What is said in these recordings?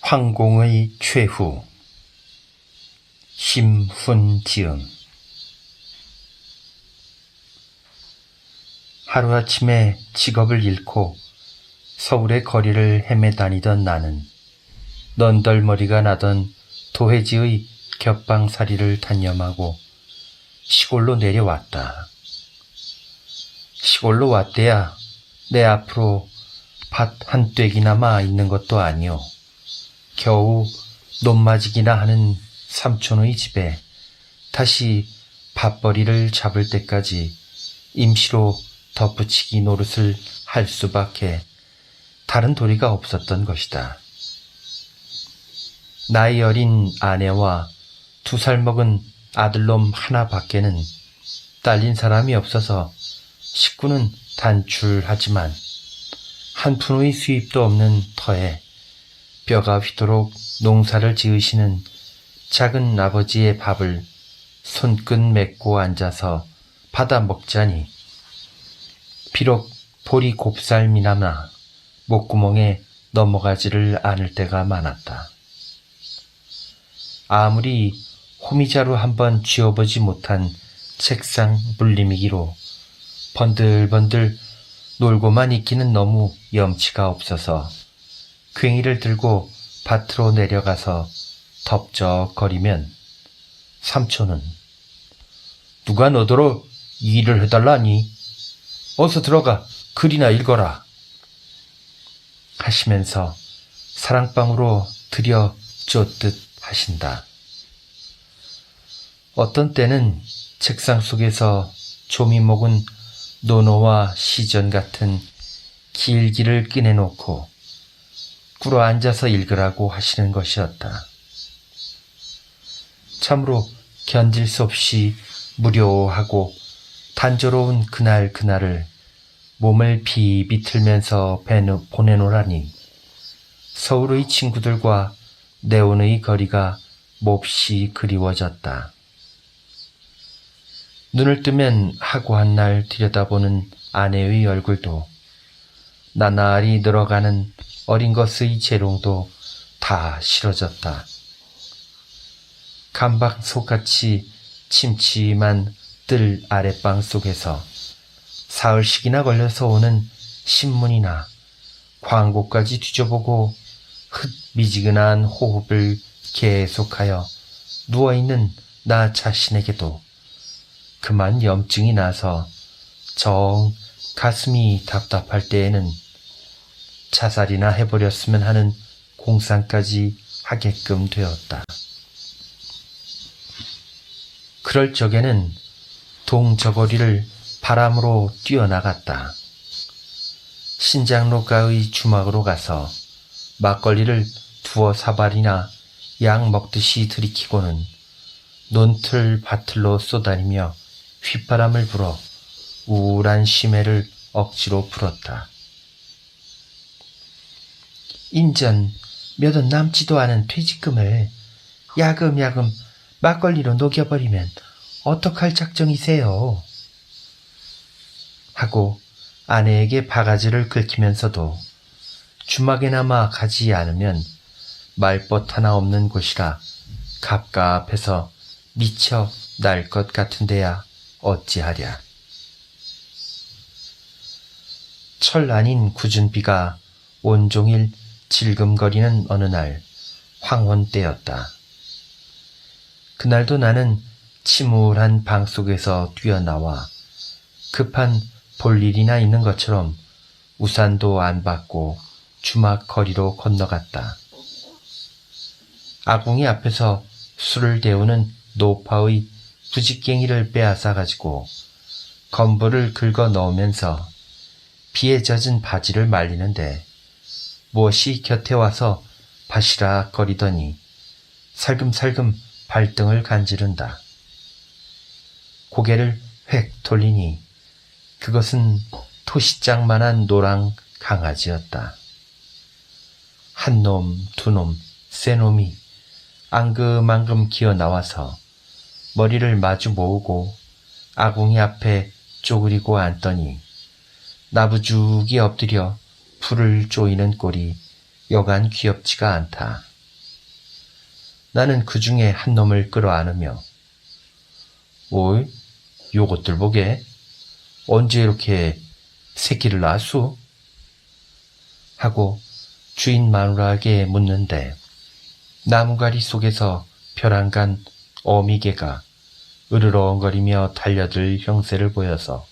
황공의 최후. 심훈지음. 하루아침에 직업을 잃고 서울의 거리를 헤매 다니던 나는 넌덜머리가 나던 도해지의 겹방살이를 단념하고 시골로 내려왔다. 시골로 왔대야 내 앞으로 밭 한 떼기나마 있는 것도 아니오. 겨우 논맞이기나 하는 삼촌의 집에 다시 밥벌이를 잡을 때까지 임시로 덧붙이기 노릇을 할 수밖에 다른 도리가 없었던 것이다. 나이 어린 아내와 2살 먹은 아들놈 하나밖에는 딸린 사람이 없어서 식구는 단출하지만 한 푼의 수입도 없는 터에 뼈가 휘도록 농사를 지으시는 작은 아버지의 밥을 손끝 맺고 앉아서 받아 먹자니 비록 볼이 곱살미나마 목구멍에 넘어가지를 않을 때가 많았다. 아무리 호미자루 한번 쥐어보지 못한 책상 물리미기로 번들번들 놀고만 있기는 너무 염치가 없어서 괭이를 들고 밭으로 내려가서 덥적거리면 삼촌은 누가 너더러 일을 해달라니? 어서 들어가 글이나 읽어라 하시면서 사랑방으로 들여 쫓듯 하신다. 어떤 때는 책상 속에서 조미 먹은 논어와 시전 같은 길기를 꺼내놓고 꿇어 앉아서 읽으라고 하시는 것이었다. 참으로 견딜 수 없이 무료하고 단조로운 그날을 몸을 비비틀면서 보내노라니 서울의 친구들과 내온의 거리가 몹시 그리워졌다. 눈을 뜨면 하고 한 날 들여다보는 아내의 얼굴도 나날이 늘어가는 어린 것의 재롱도 다 싫어졌다. 감방속같이 침침한 뜰 아랫방 속에서 사흘씩이나 걸려서 오는 신문이나 광고까지 뒤져보고 흙미지근한 호흡을 계속하여 누워있는 나 자신에게도 그만 염증이 나서 정 가슴이 답답할 때에는 자살이나 해버렸으면 하는 공상까지 하게끔 되었다. 그럴 적에는 동저고리를 바람으로 뛰어나갔다. 신장로가의 주막으로 가서 막걸리를 2사발이나 약 먹듯이 들이키고는 논틀 밭틀로 쏘다니며 휘바람을 불어 우울한 심해를 억지로 풀었다. 인전 몇 원 남지도 않은 퇴직금을 야금야금 막걸리로 녹여버리면 어떡할 작정이세요? 하고 아내에게 바가지를 긁히면서도 주막에나마 가지 않으면 말벗 하나 없는 곳이라 갑갑해서 미쳐 날 것 같은데야 어찌하랴. 철 아닌 굳은 비가 온종일 질금거리는 어느 날 황혼 때였다. 그날도 나는 침울한 방 속에서 뛰어나와 급한 볼 일이나 있는 것처럼 우산도 안 받고 주막 거리로 건너갔다. 아궁이 앞에서 술을 데우는 노파의 부직갱이를 빼앗아 가지고 건부를 긁어 넣으면서 비에 젖은 바지를 말리는데 무엇이 곁에 와서 바시락거리더니 살금살금 발등을 간지른다. 고개를 획 돌리니 그것은 토시장만한 노랑 강아지였다. 한 놈, 2놈, 3놈이 앙금앙금 기어 나와서 머리를 마주 모으고 아궁이 앞에 쪼그리고 앉더니 나부죽이 엎드려 풀을 쪼이는 꼴이 여간 귀엽지가 않다. 나는 그 중에 한 놈을 끌어안으며 오이, 요것들 보게. 언제 이렇게 새끼를 낳았수? 하고 주인 마누라에게 묻는데 나무가리 속에서 벼랑간 어미개가 으르렁거리며 달려들 형세를 보여서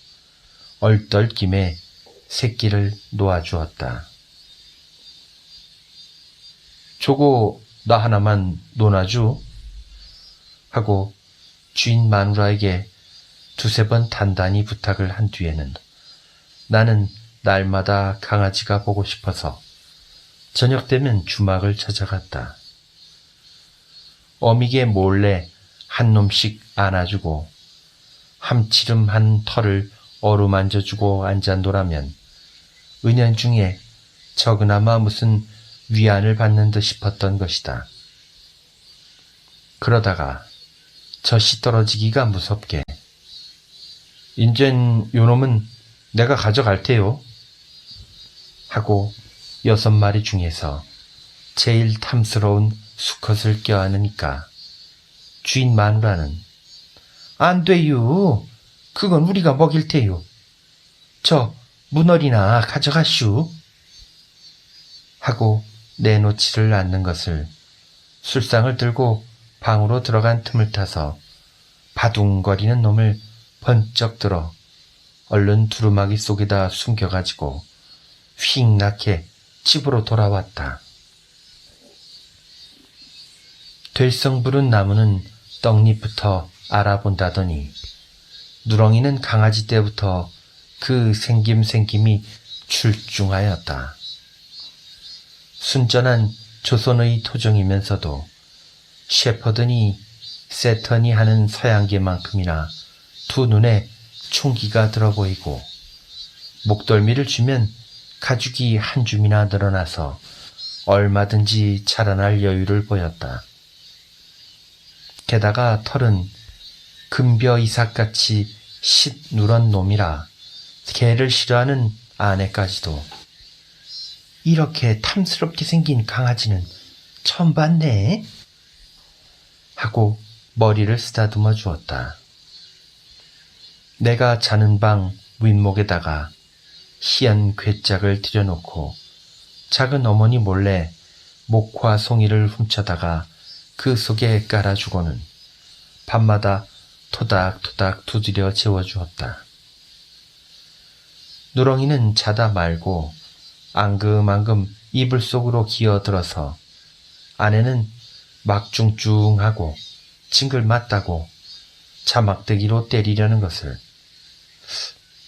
얼떨김에 새끼를 놓아주었다. 저거 나 하나만 논아주? 하고 주인 마누라에게 두세 번 단단히 부탁을 한 뒤에는 나는 날마다 강아지가 보고 싶어서 저녁 되면 주막을 찾아갔다. 어미게 몰래 한 놈씩 안아주고 함치름한 털을 어루만져주고 앉아노라면 은연중에 적으나마 무슨 위안을 받는 듯 싶었던 것이다. 그러다가 젖이 떨어지기가 무섭게 인젠 요놈은 내가 가져갈 테요 하고 6마리 중에서 제일 탐스러운 수컷을 껴안으니까 주인 마누라는 안 돼요. 그건 우리가 먹일 테요. 저 문어리나 가져가슈 하고 내놓지를 않는 것을 술상을 들고 방으로 들어간 틈을 타서 바둥거리는 놈을 번쩍 들어 얼른 두루마기 속에다 숨겨가지고 휙나게 집으로 돌아왔다. 될성 부른 나무는 떡잎부터 알아본다더니 누렁이는 강아지 때부터 그 생김이 출중하였다. 순전한 조선의 토종이면서도 셰퍼드니 세턴이 하는 서양개만큼이나 두 눈에 총기가 들어 보이고 목덜미를 주면 가죽이 한 줌이나 늘어나서 얼마든지 자라날 여유를 보였다. 게다가 털은 금벼 이삭같이 싯누런 놈이라 개를 싫어하는 아내까지도 이렇게 탐스럽게 생긴 강아지는 처음 봤네 하고 머리를 쓰다듬어 주었다. 내가 자는 방 윗목에다가 희연 괴짝을 들여놓고 작은 어머니 몰래 목화 송이를 훔쳐다가 그 속에 깔아주고는 밤마다 토닥토닥 두드려 재워주었다. 누렁이는 자다 말고 앙금앙금 이불 속으로 기어들어서 아내는 막중중하고 징글맞다고 자막대기로 때리려는 것을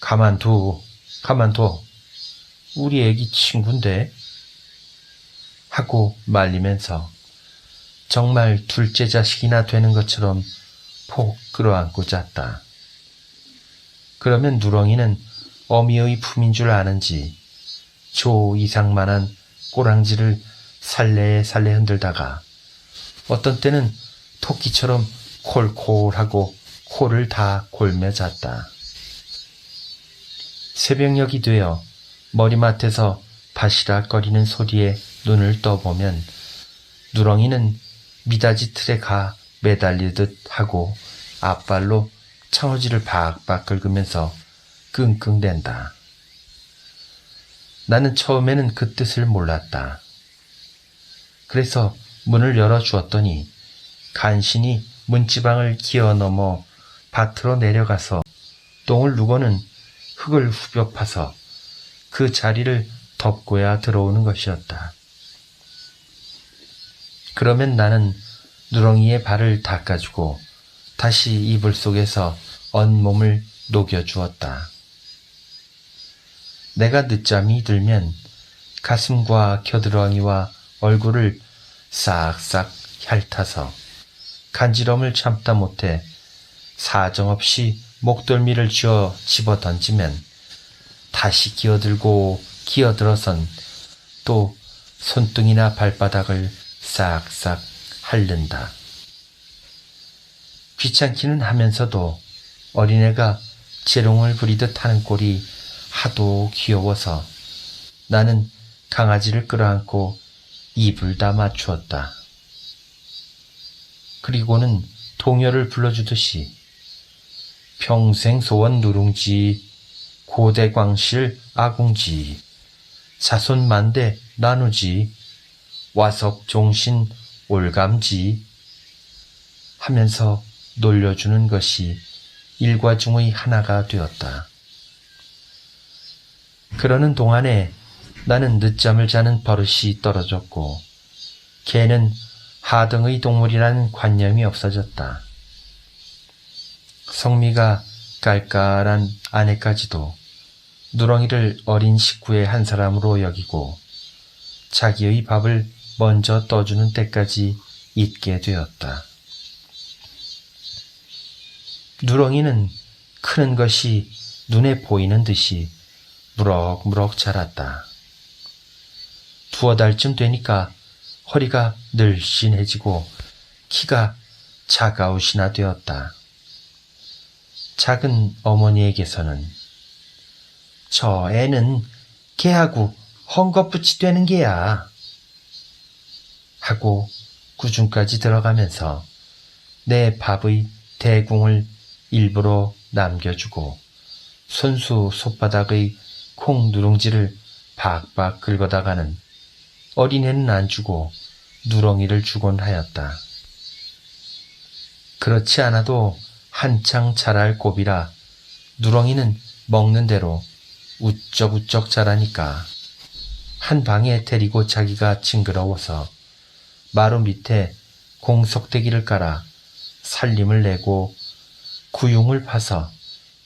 가만둬 우리 애기 친구인데 하고 말리면서 정말 둘째 자식이나 되는 것처럼 폭 끌어안고 잤다. 그러면 누렁이는 어미의 품인 줄 아는지 조 이상만한 꼬랑지를 살래살래 흔들다가 어떤 때는 토끼처럼 콜콜하고 코를 다 골며 잤다. 새벽녘이 되어 머리맡에서 바시락거리는 소리에 눈을 떠보면 누렁이는 미닫이 틀에 가 매달리듯 하고 앞발로 창호지를 박박 긁으면서 끙끙댄다. 나는 처음에는 그 뜻을 몰랐다. 그래서 문을 열어주었더니 간신히 문지방을 기어 넘어 밭으로 내려가서 똥을 누고는 흙을 후벼 파서 그 자리를 덮고야 들어오는 것이었다. 그러면 나는 누렁이의 발을 닦아주고 다시 이불 속에서 온몸을 녹여주었다. 내가 늦잠이 들면 가슴과 겨드랑이와 얼굴을 싹싹 핥아서 간지럼을 참다 못해 사정없이 목덜미를 쥐어 집어 던지면 다시 기어들어선 또 손등이나 발바닥을 싹싹 핥는다. 귀찮기는 하면서도 어린애가 재롱을 부리듯 하는 꼴이 하도 귀여워서 나는 강아지를 끌어안고 입을 다 맞추었다. 그리고는 동요를 불러주듯이 평생 소원 누룽지 고대광실 아궁지 자손만대 나누지 와석종신 올감지 하면서 놀려주는 것이 일과 중의 하나가 되었다. 그러는 동안에 나는 늦잠을 자는 버릇이 떨어졌고 개는 하등의 동물이라는 관념이 없어졌다. 성미가 깔깔한 아내까지도 누렁이를 어린 식구의 한 사람으로 여기고 자기의 밥을 먼저 떠주는 때까지 있게 되었다. 누렁이는 크는 것이 눈에 보이는 듯이 무럭무럭 자랐다. 두어 달쯤 되니까 허리가 늘씬해지고 키가 자가웃이나 되었다. 작은 어머니에게서는 저 애는 개하고 헝겊붙이 되는 게야 하고 구중까지 들어가면서 내 밥의 대궁을 일부러 남겨주고 손수 솥바닥의 콩 누룽지를 박박 긁어다가는 어린애는 안 주고 누렁이를 주곤 하였다. 그렇지 않아도 한창 자랄 고비라 누렁이는 먹는 대로 우쩍우쩍 자라니까 한 방에 데리고 자기가 징그러워서 마루 밑에 공석대기를 깔아 살림을 내고 구융을 파서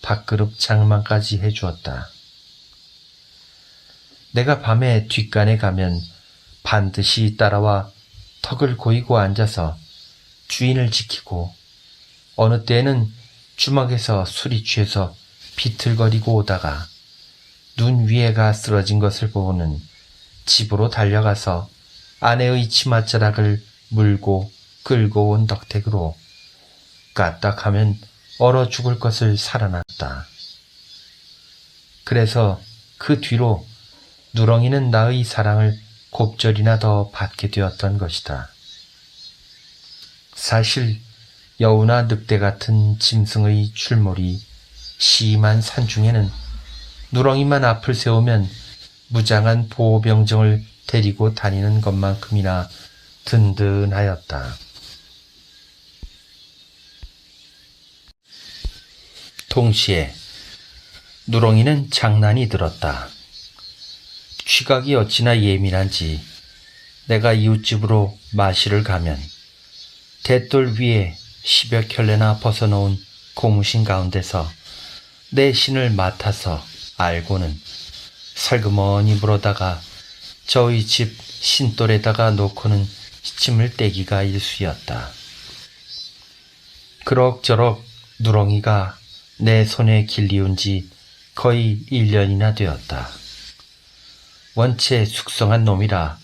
밥그릇 장만까지 해주었다. 내가 밤에 뒷간에 가면 반드시 따라와 턱을 고이고 앉아서 주인을 지키고 어느 때에는 주막에서 술이 취해서 비틀거리고 오다가 눈 위에가 쓰러진 것을 보고는 집으로 달려가서 아내의 치맛자락을 물고 끌고 온 덕택으로 까딱하면 얼어 죽을 것을 살아났다. 그래서 그 뒤로 누렁이는 나의 사랑을 곱절이나 더 받게 되었던 것이다. 사실 여우나 늑대 같은 짐승의 출몰이 심한 산중에는 누렁이만 앞을 세우면 무장한 보호병정을 데리고 다니는 것만큼이나 든든하였다. 동시에 누렁이는 장난이 들었다. 취각이 어찌나 예민한지 내가 이웃집으로 마시를 가면 대돌 위에 10여 켤레나 벗어놓은 고무신 가운데서 내 신을 맡아서 알고는 살그머니 물어다가 저희 집 신돌에다가 놓고는 침을 떼기가 일쑤였다. 그럭저럭 누렁이가 내 손에 길리운 지 거의 1년이나 되었다. 원체 숙성한 놈이라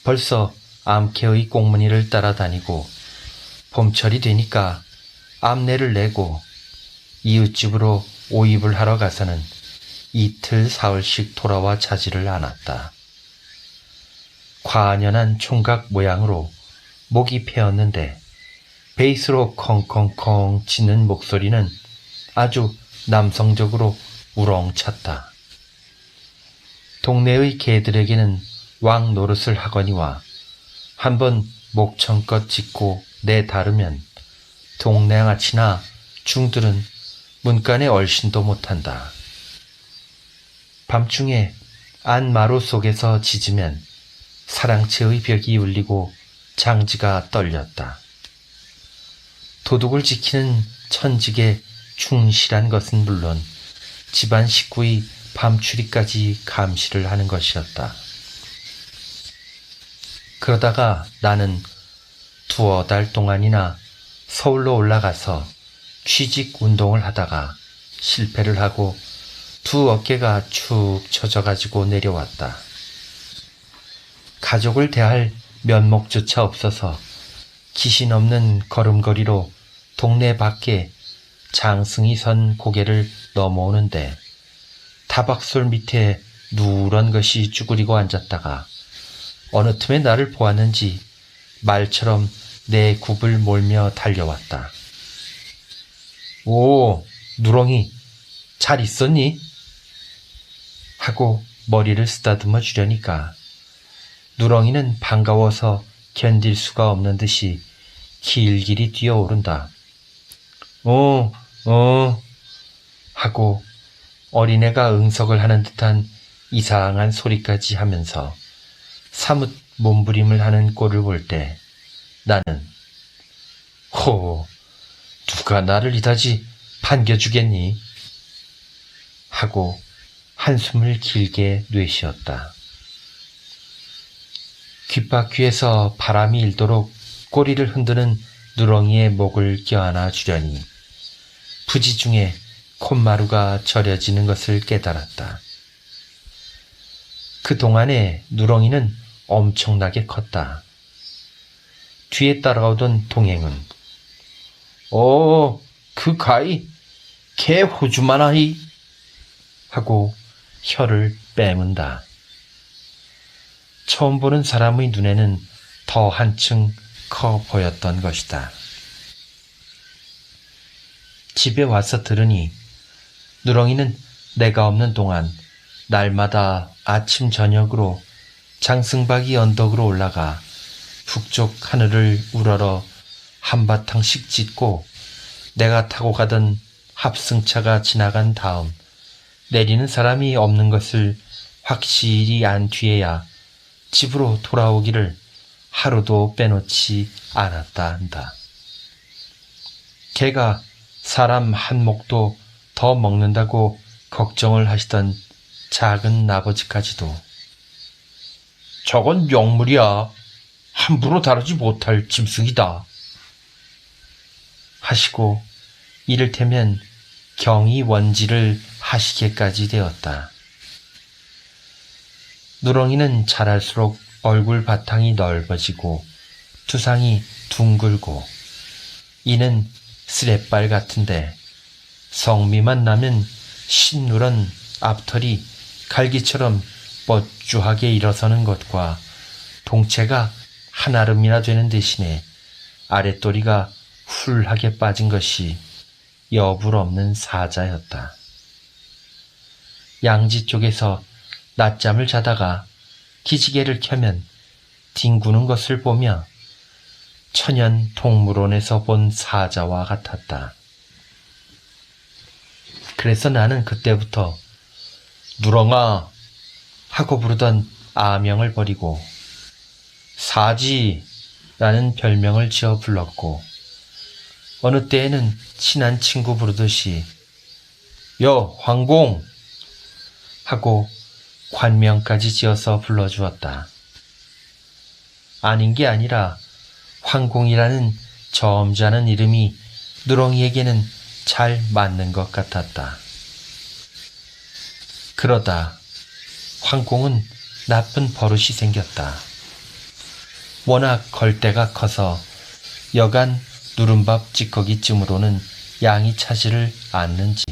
벌써 암캐의 꽁무니를 따라다니고 봄철이 되니까 암내를 내고 이웃집으로 오입을 하러 가서는 이틀 사흘씩 돌아와 자지를 않았다. 과연한 총각 모양으로 목이 패었는데 베이스로 컹컹컹 짖는 목소리는 아주 남성적으로 우렁찼다. 동네의 개들에게는 왕 노릇을 하거니와 한번 목청껏 짖고 내다르면 동네양아치나 중들은 문간에 얼씬도 못한다. 밤중에 안마루 속에서 짖으면 사랑채의 벽이 울리고 장지가 떨렸다. 도둑을 지키는 천직에 충실한 것은 물론 집안 식구의 밤추리까지 감시를 하는 것이었다. 그러다가 나는 두어 달 동안이나 서울로 올라가서 취직 운동을 하다가 실패를 하고 두 어깨가 축 처져가지고 내려왔다. 가족을 대할 면목조차 없어서 기신 없는 걸음걸이로 동네 밖에 장승이 선 고개를 넘어오는데 타박솔 밑에 누런 것이 쭈그리고 앉았다가 어느 틈에 나를 보았는지 말처럼 내 굽을 몰며 달려왔다. 오, 누렁이, 잘 있었니? 하고 머리를 쓰다듬어 주려니까 누렁이는 반가워서 견딜 수가 없는 듯이 길길이 뛰어오른다. 하고 어린애가 응석을 하는 듯한 이상한 소리까지 하면서 사뭇 몸부림을 하는 꼴을 볼 때 나는 누가 나를 이다지 반겨주겠니? 하고 한숨을 길게 내쉬었다. 귓바퀴에서 바람이 일도록 꼬리를 흔드는 누렁이의 목을 껴안아 주려니 부지 중에 콧마루가 저려지는 것을 깨달았다. 그동안에 누렁이는 엄청나게 컸다. 뒤에 따라오던 동행은 그 가이 개 호주만하이 하고 혀를 빼문다. 처음 보는 사람의 눈에는 더 한층 커 보였던 것이다. 집에 와서 들으니 누렁이는 내가 없는 동안 날마다 아침 저녁으로 장승박이 언덕으로 올라가 북쪽 하늘을 우러러 한바탕씩 짖고 내가 타고 가던 합승차가 지나간 다음 내리는 사람이 없는 것을 확실히 안 뒤에야 집으로 돌아오기를 하루도 빼놓지 않았다 한다. 개가 사람 한 목도 더 먹는다고 걱정을 하시던 작은 아버지까지도 저건 영물이야. 함부로 다루지 못할 짐승이다. 하시고 이를테면 경이 원지를 하시게까지 되었다. 누렁이는 자랄수록 얼굴 바탕이 넓어지고 두상이 둥글고 이는 쓰레빨 같은데 성미만 나면 신누런 앞털이 갈기처럼 뻗주하게 일어서는 것과 동체가 한아름이나 되는 대신에 아랫도리가 훌하게 빠진 것이 여불 없는 사자였다. 양지 쪽에서 낮잠을 자다가 기지개를 켜면 뒹구는 것을 보며 천연 동물원에서 본 사자와 같았다. 그래서 나는 그때부터 누렁아 하고 부르던 아명을 버리고 사지라는 별명을 지어 불렀고 어느 때에는 친한 친구 부르듯이 황공 하고 관명까지 지어서 불러주었다. 아닌 게 아니라 황공이라는 점잖은 이름이 누렁이에게는 잘 맞는 것 같았다. 그러다 황공은 나쁜 버릇이 생겼다. 워낙 걸대가 커서 여간 누른밥 찌꺼기쯤으로는 양이 차지를 않는지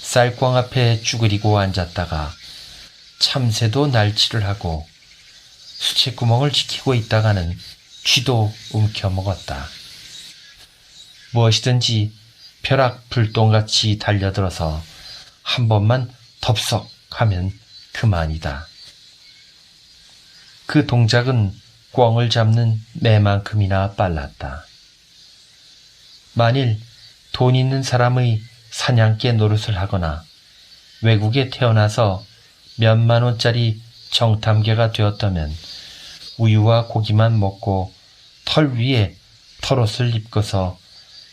쌀광 앞에 쭈그리고 앉았다가 참새도 날치를 하고 수채구멍을 지키고 있다가는 쥐도 움켜먹었다. 무엇이든지 벼락 불똥같이 달려들어서 한 번만 덥석 하면 그만이다. 그 동작은 꿩을 잡는 매만큼이나 빨랐다. 만일 돈 있는 사람의 사냥개 노릇을 하거나 외국에 태어나서 몇만 원짜리 정탐개가 되었다면 우유와 고기만 먹고 털 위에 털옷을 입고서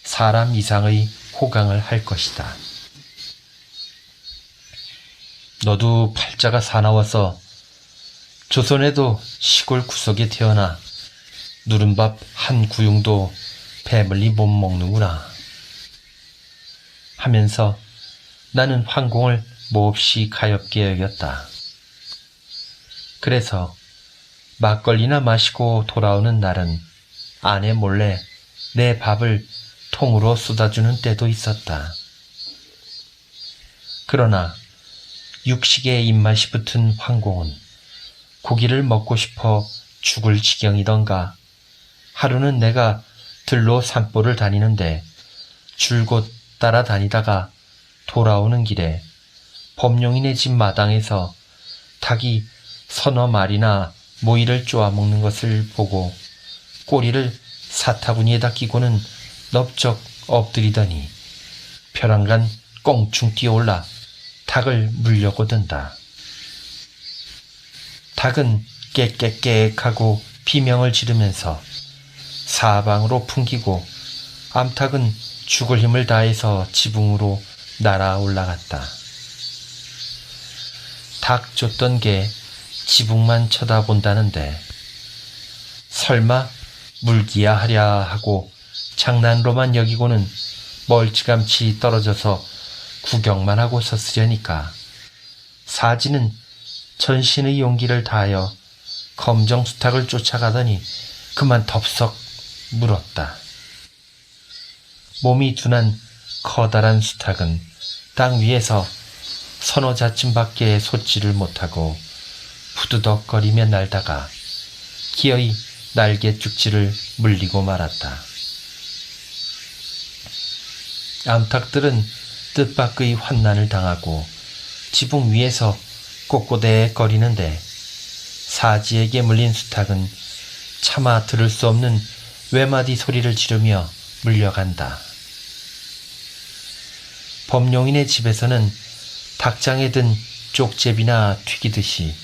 사람 이상의 호강을 할 것이다. 너도 팔자가 사나워서 조선에도 시골 구석에 태어나 누른밥 한 구융도 배멀리 못 먹는구나 하면서 나는 황공을 몹시 가엾게 여겼다. 그래서 막걸리나 마시고 돌아오는 날은 아내 몰래 내 밥을 통으로 쏟아주는 때도 있었다. 그러나 육식에 입맛이 붙은 황공은 고기를 먹고 싶어 죽을 지경이던가 하루는 내가 들로 산보를 다니는데 줄곧 따라다니다가 돌아오는 길에 범용이네 집 마당에서 닭이 서너 마리나 모이를 쪼아먹는 것을 보고 꼬리를 사타구니에다 끼고는 넙적 엎드리더니 벼랑간 꽁충 뛰어올라 닭을 물려고 든다. 닭은 깨깨깨하고 비명을 지르면서 사방으로 풍기고 암탉은 죽을 힘을 다해서 지붕으로 날아 올라갔다. 닭 쫓던 개 지붕만 쳐다본다는데 설마 물기야 하랴 하고 장난으로만 여기고는 멀찌감치 떨어져서 구경만 하고 섰으려니까 사지는 전신의 용기를 다하여 검정 수탉을 쫓아가더니 그만 덥석 물었다. 몸이 둔한 커다란 수탉은 땅 위에서 서너 자쯤밖에 솟지를 못하고 부두덕거리며 날다가 기어이 날개 쭉지를 물리고 말았다. 암탉들은 뜻밖의 환난을 당하고 지붕 위에서 꼿꼿해거리는데 사지에게 물린 수탉은 차마 들을 수 없는 외마디 소리를 지르며 물려간다. 범용인의 집에서는 닭장에 든 쪽제비나 튀기듯이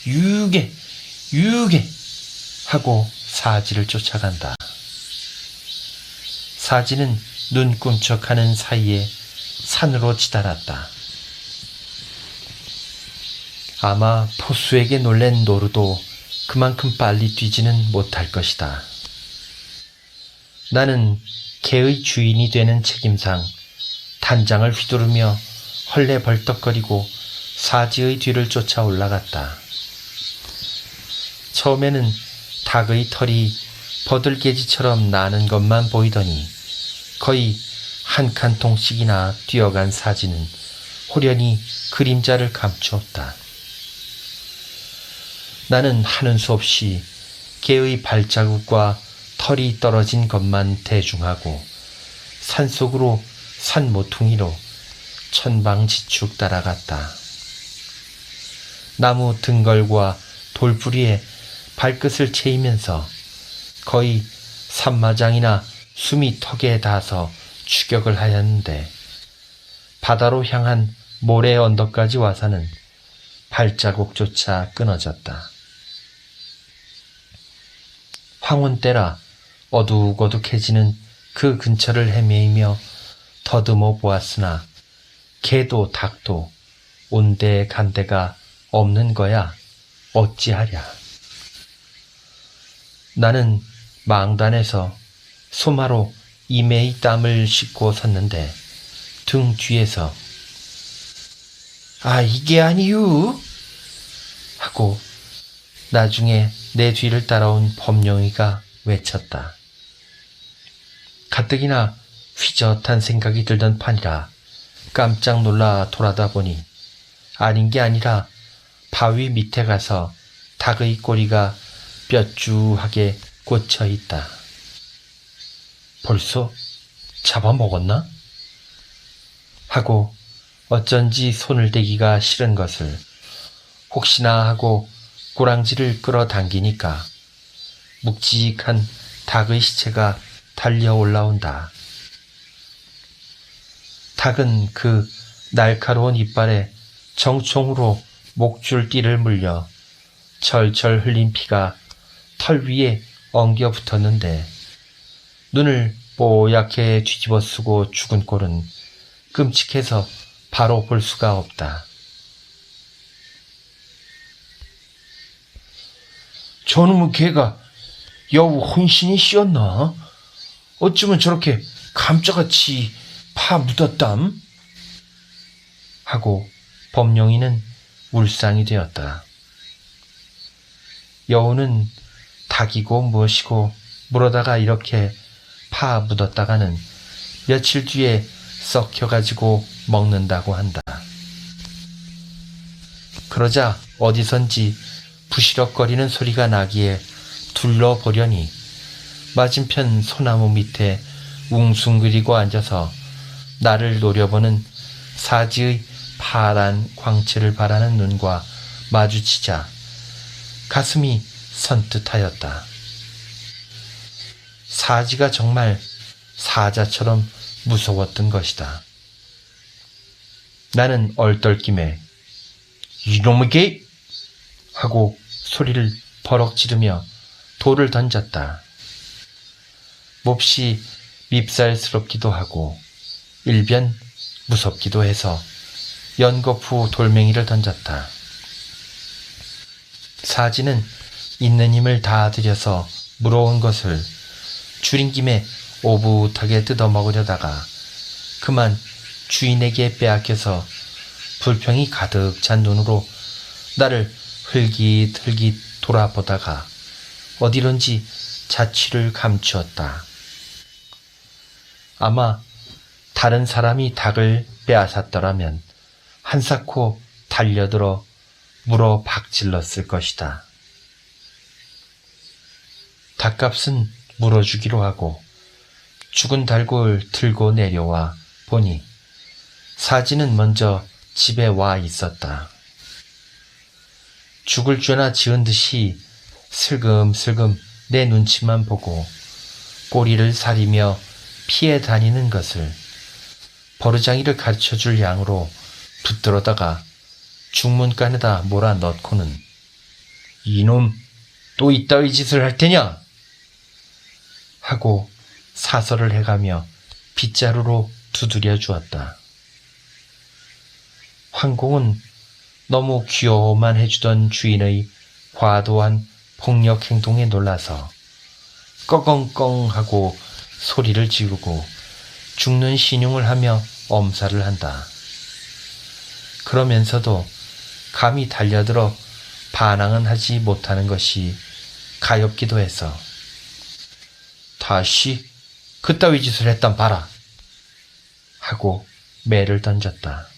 유게 유게 하고 사지를 쫓아간다. 사지는 눈 꿈쩍하는 사이에 산으로 치달았다. 아마 포수에게 놀란 노루도 그만큼 빨리 뛰지는 못할 것이다. 나는 개의 주인이 되는 책임상 단장을 휘두르며 헐레벌떡거리고 사지의 뒤를 쫓아 올라갔다. 처음에는 닭의 털이 버들개지처럼 나는 것만 보이더니 거의 한 칸통씩이나 뛰어간 사지는 호련히 그림자를 감추었다. 나는 하는 수 없이 개의 발자국과 털이 떨어진 것만 대중하고 산속으로 산 모퉁이로 천방지축 따라갔다. 나무 등걸과 돌부리에 발끝을 채이면서 거의 산마장이나 숨이 턱에 닿아서 추격을 하였는데 바다로 향한 모래 언덕까지 와서는 발자국조차 끊어졌다. 황혼 때라 어둑어둑해지는 그 근처를 헤매이며 더듬어 보았으나 개도 닭도 온데간데가 없는 거야 어찌하랴. 나는 망단에서 소마로 이매의 땀을 씻고 섰는데 등 뒤에서 아 이게 아니유 하고 나중에 내 뒤를 따라온 범용이가 외쳤다. 가뜩이나 휘젓한 생각이 들던 판이라 깜짝 놀라 돌아다 보니 아닌 게 아니라 바위 밑에 가서 닭의 꼬리가 뼈쭈하게 꽂혀 있다. 벌써 잡아먹었나? 하고 어쩐지 손을 대기가 싫은 것을 혹시나 하고 꼬랑지를 끌어당기니까 묵직한 닭의 시체가 달려 올라온다. 닭은 그 날카로운 이빨에 정총으로 목줄띠를 물려 철철 흘린 피가 털 위에 엉겨 붙었는데 눈을 뽀얗게 뒤집어 쓰고 죽은 꼴은 끔찍해서 바로 볼 수가 없다. 저놈의 개가 여우 혼신이 씌었나? 어쩌면 저렇게 감자같이 파 묻었담? 하고 범용이는 울상이 되었다. 여우는 닭이고 무엇이고 물어다가 이렇게 파 묻었다가는 며칠 뒤에 썩혀가지고 먹는다고 한다. 그러자 어디선지 부시럭거리는 소리가 나기에 둘러보려니 맞은편 소나무 밑에 웅숭그리고 앉아서 나를 노려보는 사지의 파란 광채를 바라는 눈과 마주치자 가슴이 선뜻하였다. 사지가 정말 사자처럼 무서웠던 것이다. 나는 얼떨김에 이놈의 개! 하고 소리를 버럭 지르며 돌을 던졌다. 몹시 밉살스럽기도 하고 일변 무섭기도 해서 연거푸 돌멩이를 던졌다. 사지는 있는 힘을 다 들여서 물어온 것을 줄인 김에 오붓하게 뜯어먹으려다가 그만 주인에게 빼앗겨서 불평이 가득 찬 눈으로 나를 흘깃흘깃 돌아보다가 어디론지 자취를 감추었다. 아마 다른 사람이 닭을 빼앗았더라면 한사코 달려들어 물어 박질렀을 것이다. 닭값은 물어주기로 하고 죽은 닭을 들고 내려와 보니 사지는 먼저 집에 와 있었다. 죽을 죄나 지은 듯이 슬금슬금 내 눈치만 보고 꼬리를 사리며 피해 다니는 것을 버르장이를 가르쳐줄 양으로 붙들어다가 중문간에다 몰아넣고는 이놈 또 이따위 짓을 할 테냐? 하고 사설을 해가며 빗자루로 두드려 주었다. 황공은 너무 귀여워만 해주던 주인의 과도한 폭력 행동에 놀라서 꺼껑꺼 하고 소리를 지르고 죽는 신용을 하며 엄살을 한다. 그러면서도 감히 달려들어 반항은 하지 못하는 것이 가엾기도 해서 다시 그따위 짓을 했단 봐라 하고 매를 던졌다.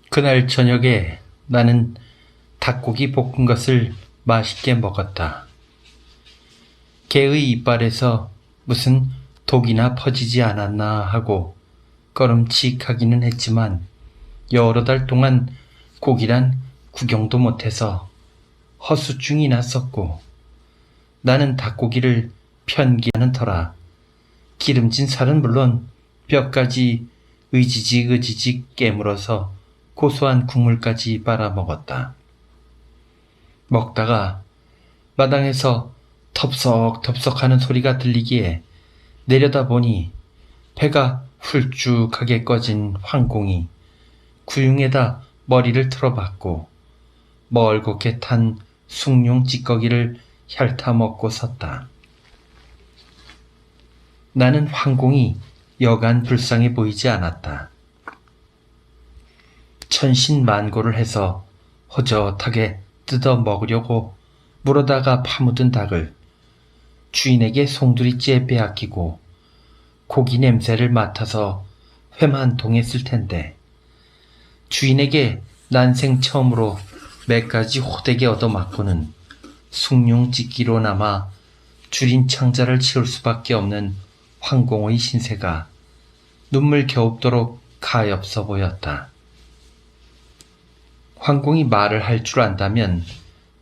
그날 저녁에 나는 닭고기 볶은 것을 맛있게 먹었다. 개의 이빨에서 무슨 독이나 퍼지지 않았나 하고 꺼름칙하기는 했지만 여러 달 동안 고기란 구경도 못해서 허수증이 났었고 나는 닭고기를 편기하는 터라 기름진 살은 물론 뼈까지 의지직 깨물어서 고소한 국물까지 빨아먹었다. 먹다가 마당에서 텁석텁석하는 소리가 들리기에 내려다보니 배가 훌쭉하게 꺼진 황공이 구융에다 머리를 틀어박고 멀겋게 탄 숭늉 찌꺼기를 핥아먹고 섰다. 나는 황공이 여간 불쌍해 보이지 않았다. 천신만고를 해서 허젓하게 뜯어 먹으려고 물어다가 파묻은 닭을 주인에게 송두리째 빼앗기고 고기 냄새를 맡아서 회만 동했을 텐데 주인에게 난생 처음으로 몇 가지 호되게 얻어맞고는 숭늉 찢기로 남아 줄인 창자를 치울 수밖에 없는 황공의 신세가 눈물 겨웁도록 가엾어 보였다. 황공이 말을 할 줄 안다면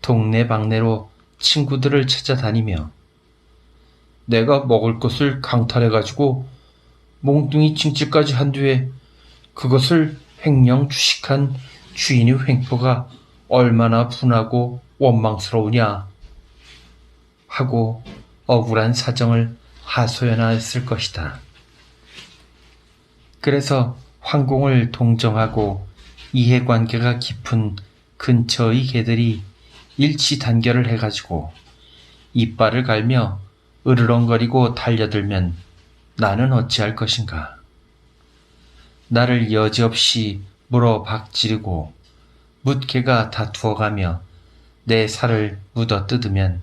동네방네로 친구들을 찾아다니며 내가 먹을 것을 강탈해가지고 몽둥이 칭질까지 한 뒤에 그것을 횡령 주식한 주인의 횡포가 얼마나 분하고 원망스러우냐 하고 억울한 사정을 하소연하였을 것이다. 그래서 황공을 동정하고 이해관계가 깊은 근처의 개들이 일치 단결을 해가지고 이빨을 갈며 으르렁거리고 달려들면 나는 어찌할 것인가. 나를 여지없이 물어 박지르고 묻개가 다투어가며 내 살을 묻어 뜯으면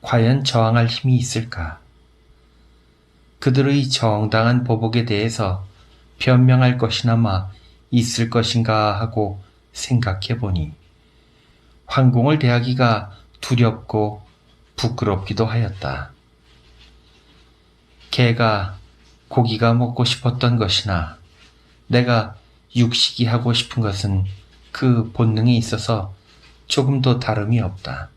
과연 저항할 힘이 있을까? 그들의 정당한 보복에 대해서 변명할 것이나마 있을 것인가 하고 생각해 보니 황공을 대하기가 두렵고 부끄럽기도 하였다. 개가 고기가 먹고 싶었던 것이나 내가 육식이 하고 싶은 것은 그 본능에 있어서 조금도 다름이 없다.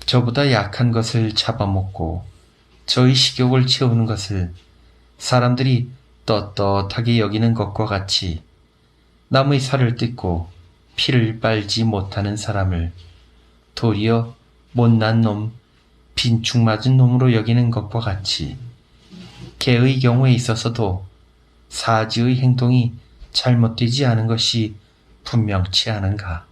저보다 약한 것을 잡아먹고 저의 식욕을 채우는 것을 사람들이 떳떳하게 여기는 것과 같이 남의 살을 뜯고 피를 빨지 못하는 사람을 도리어 못난 놈, 빈축 맞은 놈으로 여기는 것과 같이 개의 경우에 있어서도 사지의 행동이 잘못되지 않은 것이 분명치 않은가.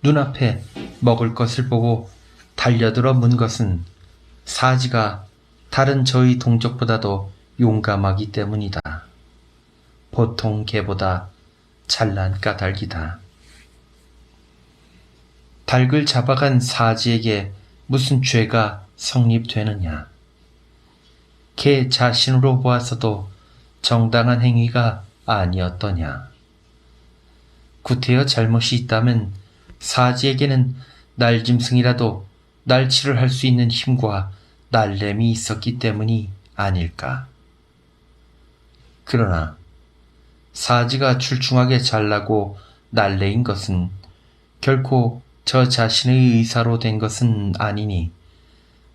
눈앞에 먹을 것을 보고 달려들어 문 것은 사지가 다른 저의 동족보다도 용감하기 때문이다. 보통 개보다 잘난 까닭이다. 닭을 잡아간 사지에게 무슨 죄가 성립되느냐. 개 자신으로 보아서도 정당한 행위가 아니었더냐. 구태여 잘못이 있다면 사지에게는 날짐승이라도 날치를 할 수 있는 힘과 날렘이 있었기 때문이 아닐까. 그러나 사지가 출중하게 잘나고 날래인 것은 결코 저 자신의 의사로 된 것은 아니니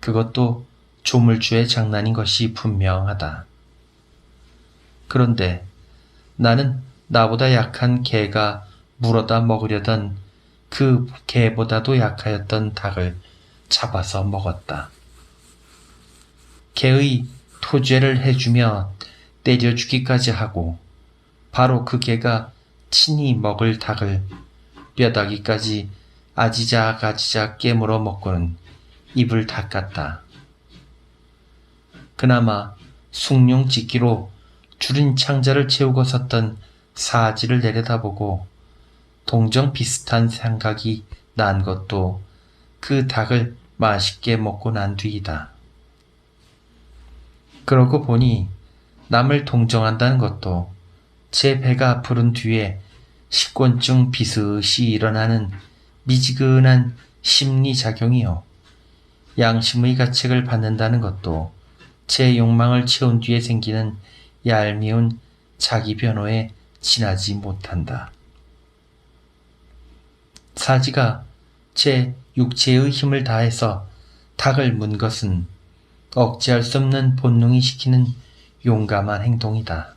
그것도 조물주의 장난인 것이 분명하다. 그런데 나는 나보다 약한 개가 물어다 먹으려던 그 개보다도 약하였던 닭을 잡아서 먹었다. 개의 토죄를 해주며 때려주기까지 하고 바로 그 개가 친히 먹을 닭을 뼈다귀까지 아지작아지작 깨물어 먹고는 입을 닦았다. 그나마 숭늉 찢기로 줄인 창자를 채우고 섰던 사지를 내려다보고 동정 비슷한 생각이 난 것도 그 닭을 맛있게 먹고 난 뒤이다. 그러고 보니 남을 동정한다는 것도 제 배가 부른 뒤에 식곤증 비슷이 일어나는 미지근한 심리작용이요. 양심의 가책을 받는다는 것도 제 욕망을 채운 뒤에 생기는 얄미운 자기 변호에 지나지 못한다. 사지가 제 육체의 힘을 다해서 닭을 문 것은 억제할 수 없는 본능이 시키는 용감한 행동이다.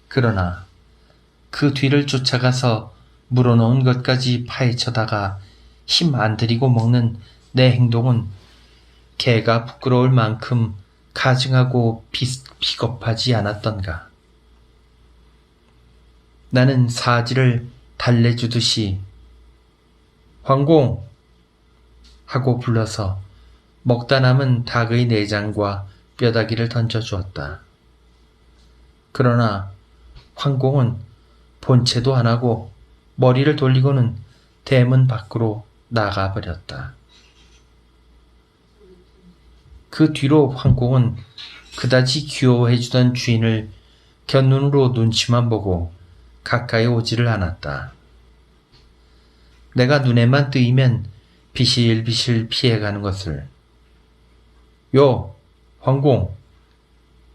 그러나 그 뒤를 쫓아가서 물어놓은 것까지 파헤쳐다가 힘 안 들이고 먹는 내 행동은 개가 부끄러울 만큼 가증하고 비겁하지 않았던가. 나는 사지를 달래주듯이 황공! 하고 불러서 먹다 남은 닭의 내장과 뼈다귀를 던져주었다. 그러나 황공은 본체도 안 하고 머리를 돌리고는 대문 밖으로 나가버렸다. 그 뒤로 황공은 그다지 귀여워해주던 주인을 곁눈으로 눈치만 보고 가까이 오지를 않았다. 내가 눈에만 뜨이면 비실비실 피해가는 것을 요, 황공,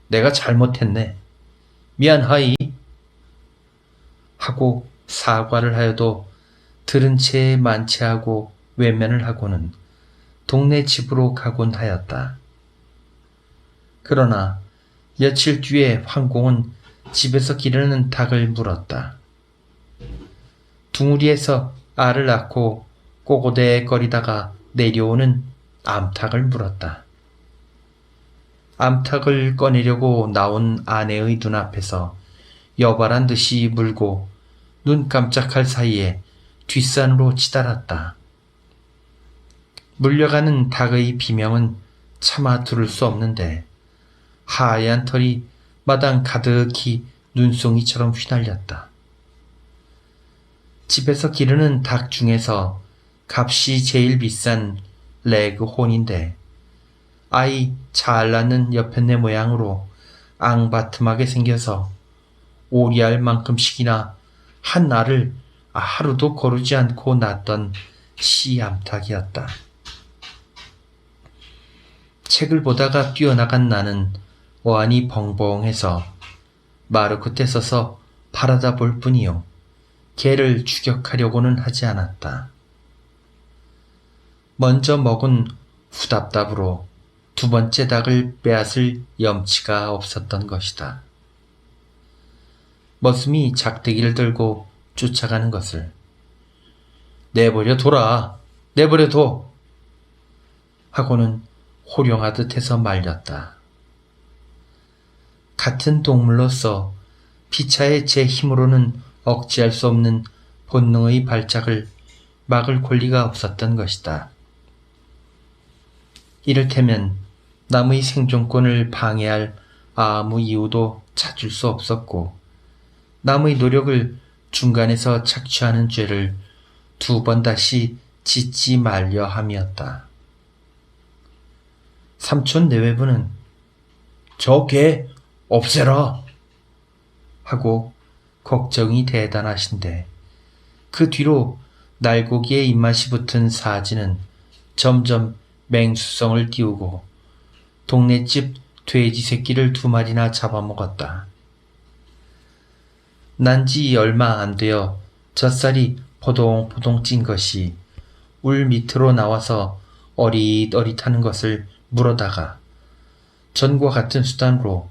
내가 잘못했네. 미안하이. 하고 사과를 하여도 들은 채 만취하고 외면을 하고는 동네 집으로 가곤 하였다. 그러나 며칠 뒤에 황공은 집에서 기르는 닭을 물었다. 둥우리에서 알을 낳고 꼬고대거리다가 내려오는 암탉을 물었다. 암탉을 꺼내려고 나온 아내의 눈앞에서 여발한 듯이 물고 눈 깜짝할 사이에 뒷산으로 치달았다. 물려가는 닭의 비명은 차마 들을 수 없는데 하얀 털이 마당 가득히 눈송이처럼 휘날렸다. 집에서 기르는 닭 중에서 값이 제일 비싼 레그혼인데 아이 잘 낳는 여편네 모양으로 앙바트하게 생겨서 오리알 만큼씩이나 한 알을 하루도 거르지 않고 낳던 씨암탉이었다. 책을 보다가 뛰어나간 나는 어안이 벙벙해서 마루 끝에 서서 바라다 볼 뿐이요. 개를 추격하려고는 하지 않았다. 먼저 먹은 후답답으로 두 번째 닭을 빼앗을 염치가 없었던 것이다. 머슴이 작대기를 들고 쫓아가는 것을 내버려 둬라, 내버려 둬 하고는 호령하듯 해서 말렸다. 같은 동물로서 피차의 제 힘으로는 억제할 수 없는 본능의 발작을 막을 권리가 없었던 것이다. 이를테면 남의 생존권을 방해할 아무 이유도 찾을 수 없었고 남의 노력을 중간에서 착취하는 죄를 두 번 다시 짓지 말려 함이었다. 삼촌 내외부는 저 개 없애라 하고 걱정이 대단하신데 그 뒤로 날고기에 입맛이 붙은 사지는 점점 맹수성을 띄우고 동네집 돼지 새끼를 2마리나 잡아먹었다. 난지 얼마 안 되어 젖살이 포동포동 찐 것이 울 밑으로 나와서 어릿어릿하는 것을 물어다가 전과 같은 수단으로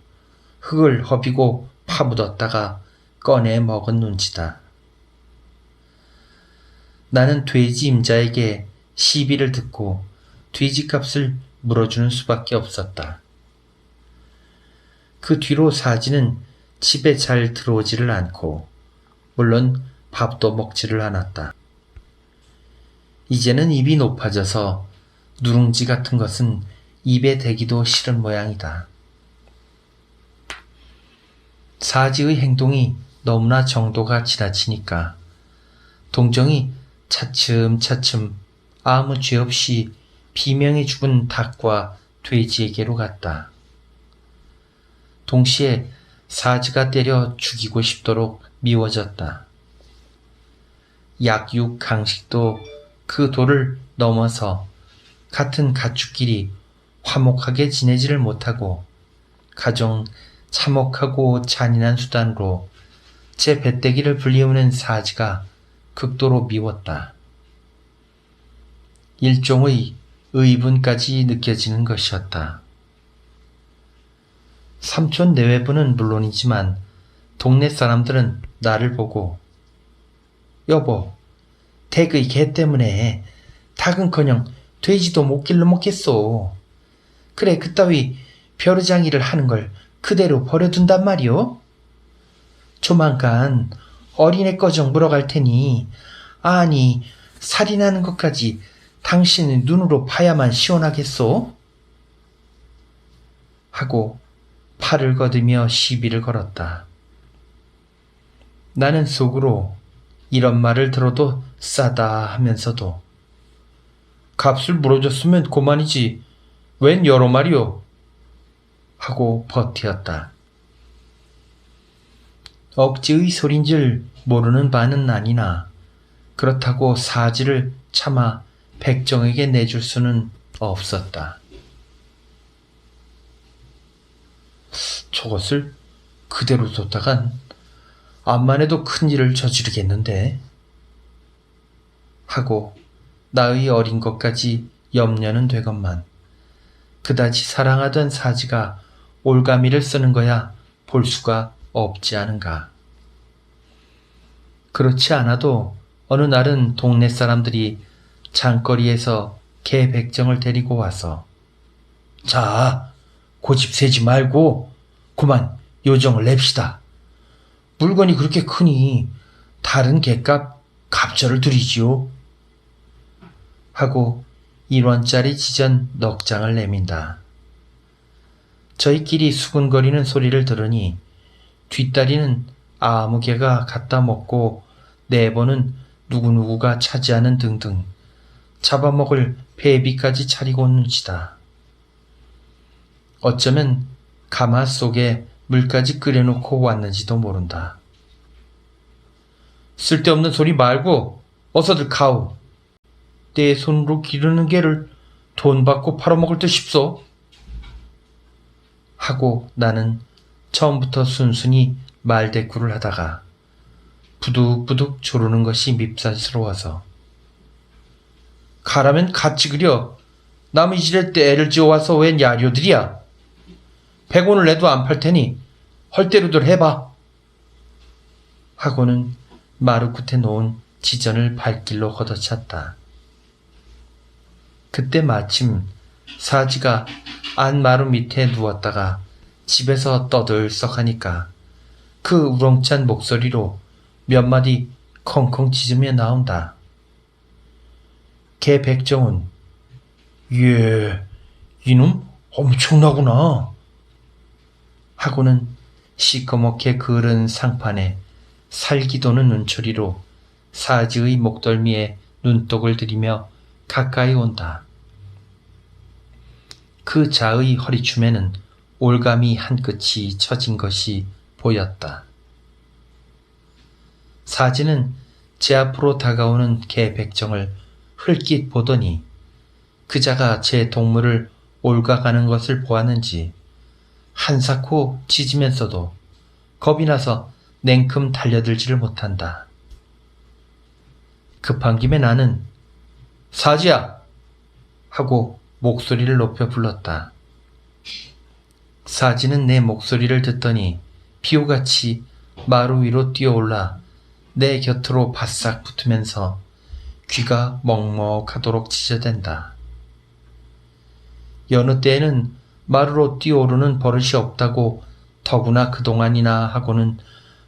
흙을 허비고 파묻었다가 꺼내 먹은 눈치다. 나는 돼지 임자에게 시비를 듣고 돼지값을 물어주는 수밖에 없었다. 그 뒤로 사지는 집에 잘 들어오지를 않고 물론 밥도 먹지를 않았다. 이제는 입이 높아져서 누룽지 같은 것은 입에 대기도 싫은 모양이다. 사지의 행동이 너무나 정도가 지나치니까 동정이 차츰차츰 아무 죄 없이 비명이 죽은 닭과 돼지에게로 갔다. 동시에 사지가 때려 죽이고 싶도록 미워졌다. 약육 강식도 그 도를 넘어서 같은 가축끼리 화목하게 지내지를 못하고 가정 참혹하고 잔인한 수단으로 제 배때기를 불리우는 사지가 극도로 미웠다. 일종의 의분까지 느껴지는 것이었다. 삼촌 내외부는 물론이지만 동네 사람들은 나를 보고 여보, 댁의 개 때문에 닭은커녕 돼지도 못 길러 먹겠소. 그래 그따위 벼르장이를 하는 걸 그대로 버려둔단 말이오. 조만간 어린애 꺼정 물어갈 테니 아니 살인하는 것까지 당신의 눈으로 봐야만 시원하겠소? 하고 팔을 걷으며 시비를 걸었다. 나는 속으로 이런 말을 들어도 싸다 하면서도 값을 물어줬으면 그만이지 웬 여러 말이오? 하고 버티었다. 억지의 소린 줄 모르는 바는 아니나 그렇다고 사지를 차마 백정에게 내줄 수는 없었다. 저것을 그대로 뒀다간 암만 해도 큰일을 저지르겠는데 하고 나의 어린 것까지 염려는 되건만 그다지 사랑하던 사지가 올가미를 쓰는 거야 볼 수가 없지 않은가. 그렇지 않아도 어느 날은 동네 사람들이 장거리에서 개 백정을 데리고 와서 자, 고집 세지 말고 그만 요정을 냅시다. 물건이 그렇게 크니 다른 개값 갑절을 드리지요. 하고 1원짜리 지전 넉 장을 내민다. 저희끼리 수군거리는 소리를 들으니 뒷다리는 아무 개가 갖다 먹고 네번은 누구누구가 차지하는 등등 잡아먹을 배비까지 차리고 온 눈치다. 어쩌면 가마 속에 물까지 끓여놓고 왔는지도 모른다. 쓸데없는 소리 말고 어서들 가오. 내 손으로 기르는 개를 돈 받고 팔아먹을 듯 싶소? 하고 나는 처음부터 순순히 말대꾸를 하다가 부득부득 조르는 것이 밉살스러워서 가라면 같이 그려. 남의 집에 애를 지어와서 웬 야료들이야. 100원을 내도 안 팔 테니 헐대로들 해봐. 하고는 마루 끝에 놓은 지전을 발길로 걷어찼다. 그때 마침 사지가 안마루 밑에 누웠다가 집에서 떠들썩하니까 그 우렁찬 목소리로 몇 마디 컹컹 짖으며 나온다. 개 백정은 예, 이놈 엄청나구나. 하고는 시꺼멓게 그을은 상판에 살기도는 눈초리로 사지의 목덜미에 눈독을 들이며 가까이 온다. 그 자의 허리춤에는 올가미 한 끝이 처진 것이 보였다. 사지는 제 앞으로 다가오는 개 백정을 흘낏 보더니 그자가 제 동물을 올가가는 것을 보았는지 한사코 짖으면서도 겁이 나서 냉큼 달려들지를 못한다. 급한 김에 나는 사지야! 하고 목소리를 높여 불렀다. 사지는 내 목소리를 듣더니 비호같이 마루 위로 뛰어올라 내 곁으로 바싹 붙으면서 귀가 먹먹하도록 짖어댄다. 여느 때에는 마루로 뛰어오르는 버릇이 없다고 더구나 그동안이나 하고는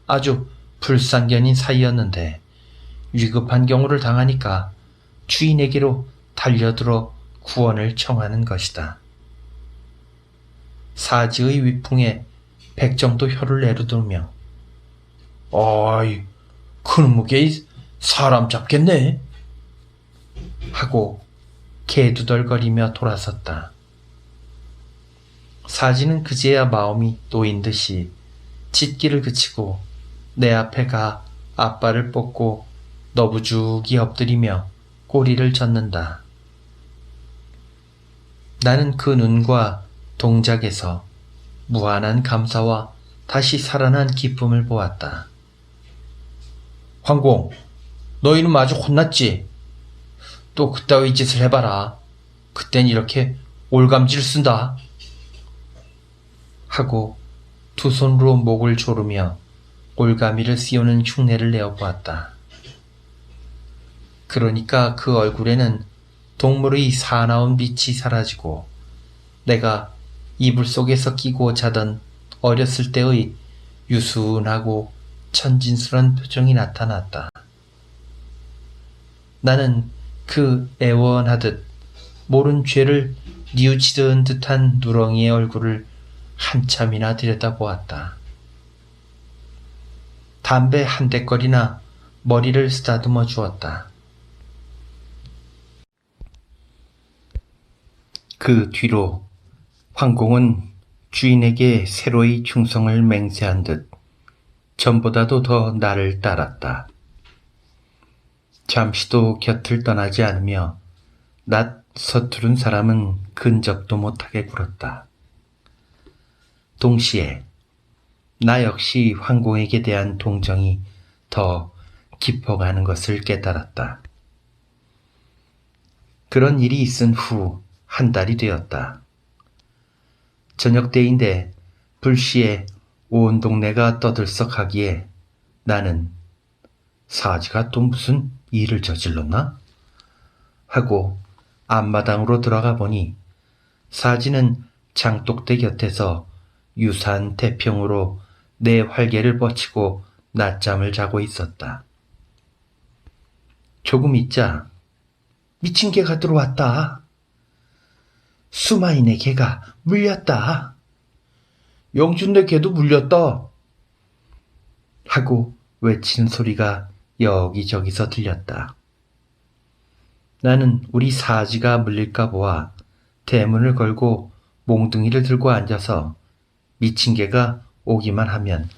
아주 불쌍견인 사이였는데 위급한 경우를 당하니까 주인에게로 달려들어 구원을 청하는 것이다. 사지의 위풍에 백정도 혀를 내려두며 어이, 그놈의 사람 잡겠네. 하고 개두덜거리며 돌아섰다. 사지는 그제야 마음이 놓인 듯이 짖기를 그치고 내 앞에 가 앞발을 뻗고 너부죽이 엎드리며 꼬리를 젓는다. 나는 그 눈과 동작에서 무한한 감사와 다시 살아난 기쁨을 보았다. 황공, 너희는 아주 혼났지? 또 그따위 짓을 해봐라. 그땐 이렇게 올감지를 쓴다. 하고 두 손으로 목을 조르며 올가미를 씌우는 흉내를 내어보았다. 그러니까 그 얼굴에는 동물의 사나운 빛이 사라지고 내가 이불 속에서 끼고 자던 어렸을 때의 유순하고 천진스런 표정이 나타났다. 나는 그 애원하듯 모른 죄를 뉘우치던 듯한 누렁이의 얼굴을 한참이나 들여다보았다. 담배 한 대거리나 머리를 쓰다듬어 주었다. 그 뒤로 황공은 주인에게 새로이 충성을 맹세한 듯 전보다도 더 나를 따랐다. 잠시도 곁을 떠나지 않으며 낯 서투른 사람은 근접도 못하게 굴었다. 동시에 나 역시 황공에게 대한 동정이 더 깊어가는 것을 깨달았다. 그런 일이 있은 후 한 달이 되었다. 저녁 때인데 불시에 온 동네가 떠들썩하기에 나는 사지가 또 무슨 일을 저질렀나? 하고 앞마당으로 들어가 보니 사지는 장독대 곁에서 유산 태평으로 내 활개를 뻗치고 낮잠을 자고 있었다. 조금 있자 미친 개가 들어왔다. 수마인의 개가 물렸다. 영준네 개도 물렸다. 하고 외치는 소리가 여기저기서 들렸다. 나는 우리 사지가 물릴까 보아 대문을 걸고 몽둥이를 들고 앉아서 미친 개가 오기만 하면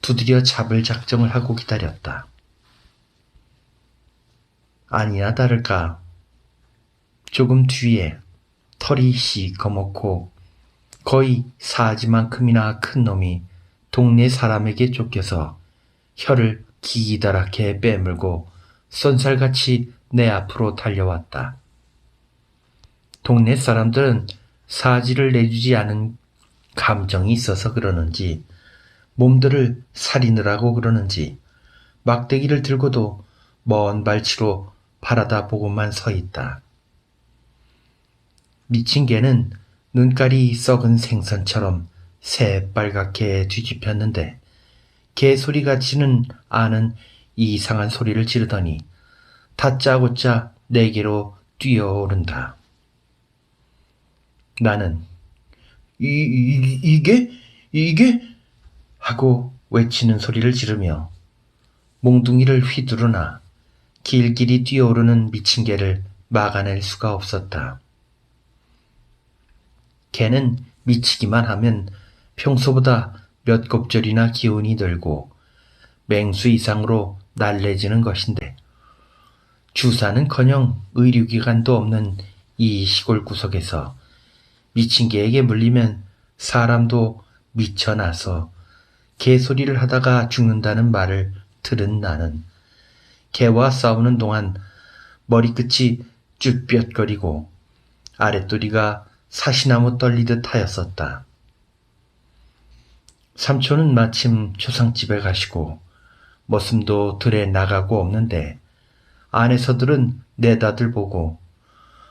두드려 잡을 작정을 하고 기다렸다. 아니나 다를까 조금 뒤에 털이 시커멓고 거의 사지만큼이나 큰 놈이 동네 사람에게 쫓겨서 혀를 기기다랗게 빼물고 쏜살같이 내 앞으로 달려왔다. 동네 사람들은 사지를 내주지 않은 감정이 있어서 그러는지 몸들을 살리느라고 그러는지 막대기를 들고도 먼 발치로 바라다 보고만 서 있다. 미친 개는 눈깔이 썩은 생선처럼 새빨갛게 뒤집혔는데 개소리같이는 않은 이상한 소리를 지르더니 다짜고짜 내게로 뛰어오른다. 나는 이게 하고 외치는 소리를 지르며 몽둥이를 휘두르나 길길이 뛰어오르는 미친 개를 막아낼 수가 없었다. 개는 미치기만 하면 평소보다 몇 곱절이나 기운이 들고 맹수 이상으로 날래지는 것인데 주사는커녕 의료기관도 없는 이 시골 구석에서 미친 개에게 물리면 사람도 미쳐나서 개소리를 하다가 죽는다는 말을 들은 나는 개와 싸우는 동안 머리끝이 쭈뼛거리고 아랫도리가 사시나무 떨리듯 하였었다. 삼촌은 마침 초상집에 가시고 머슴도 들에 나가고 없는데 안에서들은 내다들 보고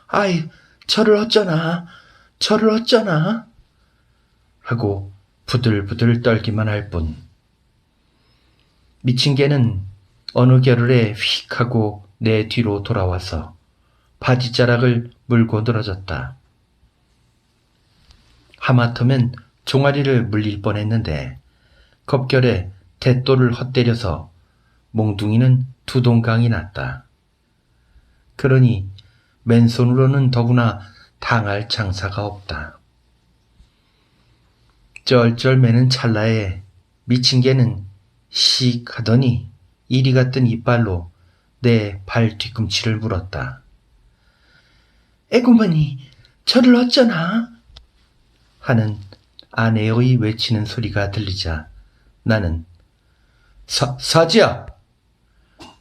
아이 저를 어쩌나 하고 부들부들 떨기만 할 뿐. 미친 개는 어느 겨를에 휙 하고 내 뒤로 돌아와서 바지자락을 물고 늘어졌다. 하마터면 종아리를 물릴 뻔했는데 겁결에 대또를 헛때려서 몽둥이는 두 동강이 났다. 그러니 맨손으로는 더구나 당할 장사가 없다. 쩔쩔매는 찰나에 미친 개는 씩 하더니 이리 같은 이빨로 내 발 뒤꿈치를 물었다. 에구머니 저를 어쩌나 하는 아내의 외치는 소리가 들리자 나는 사지야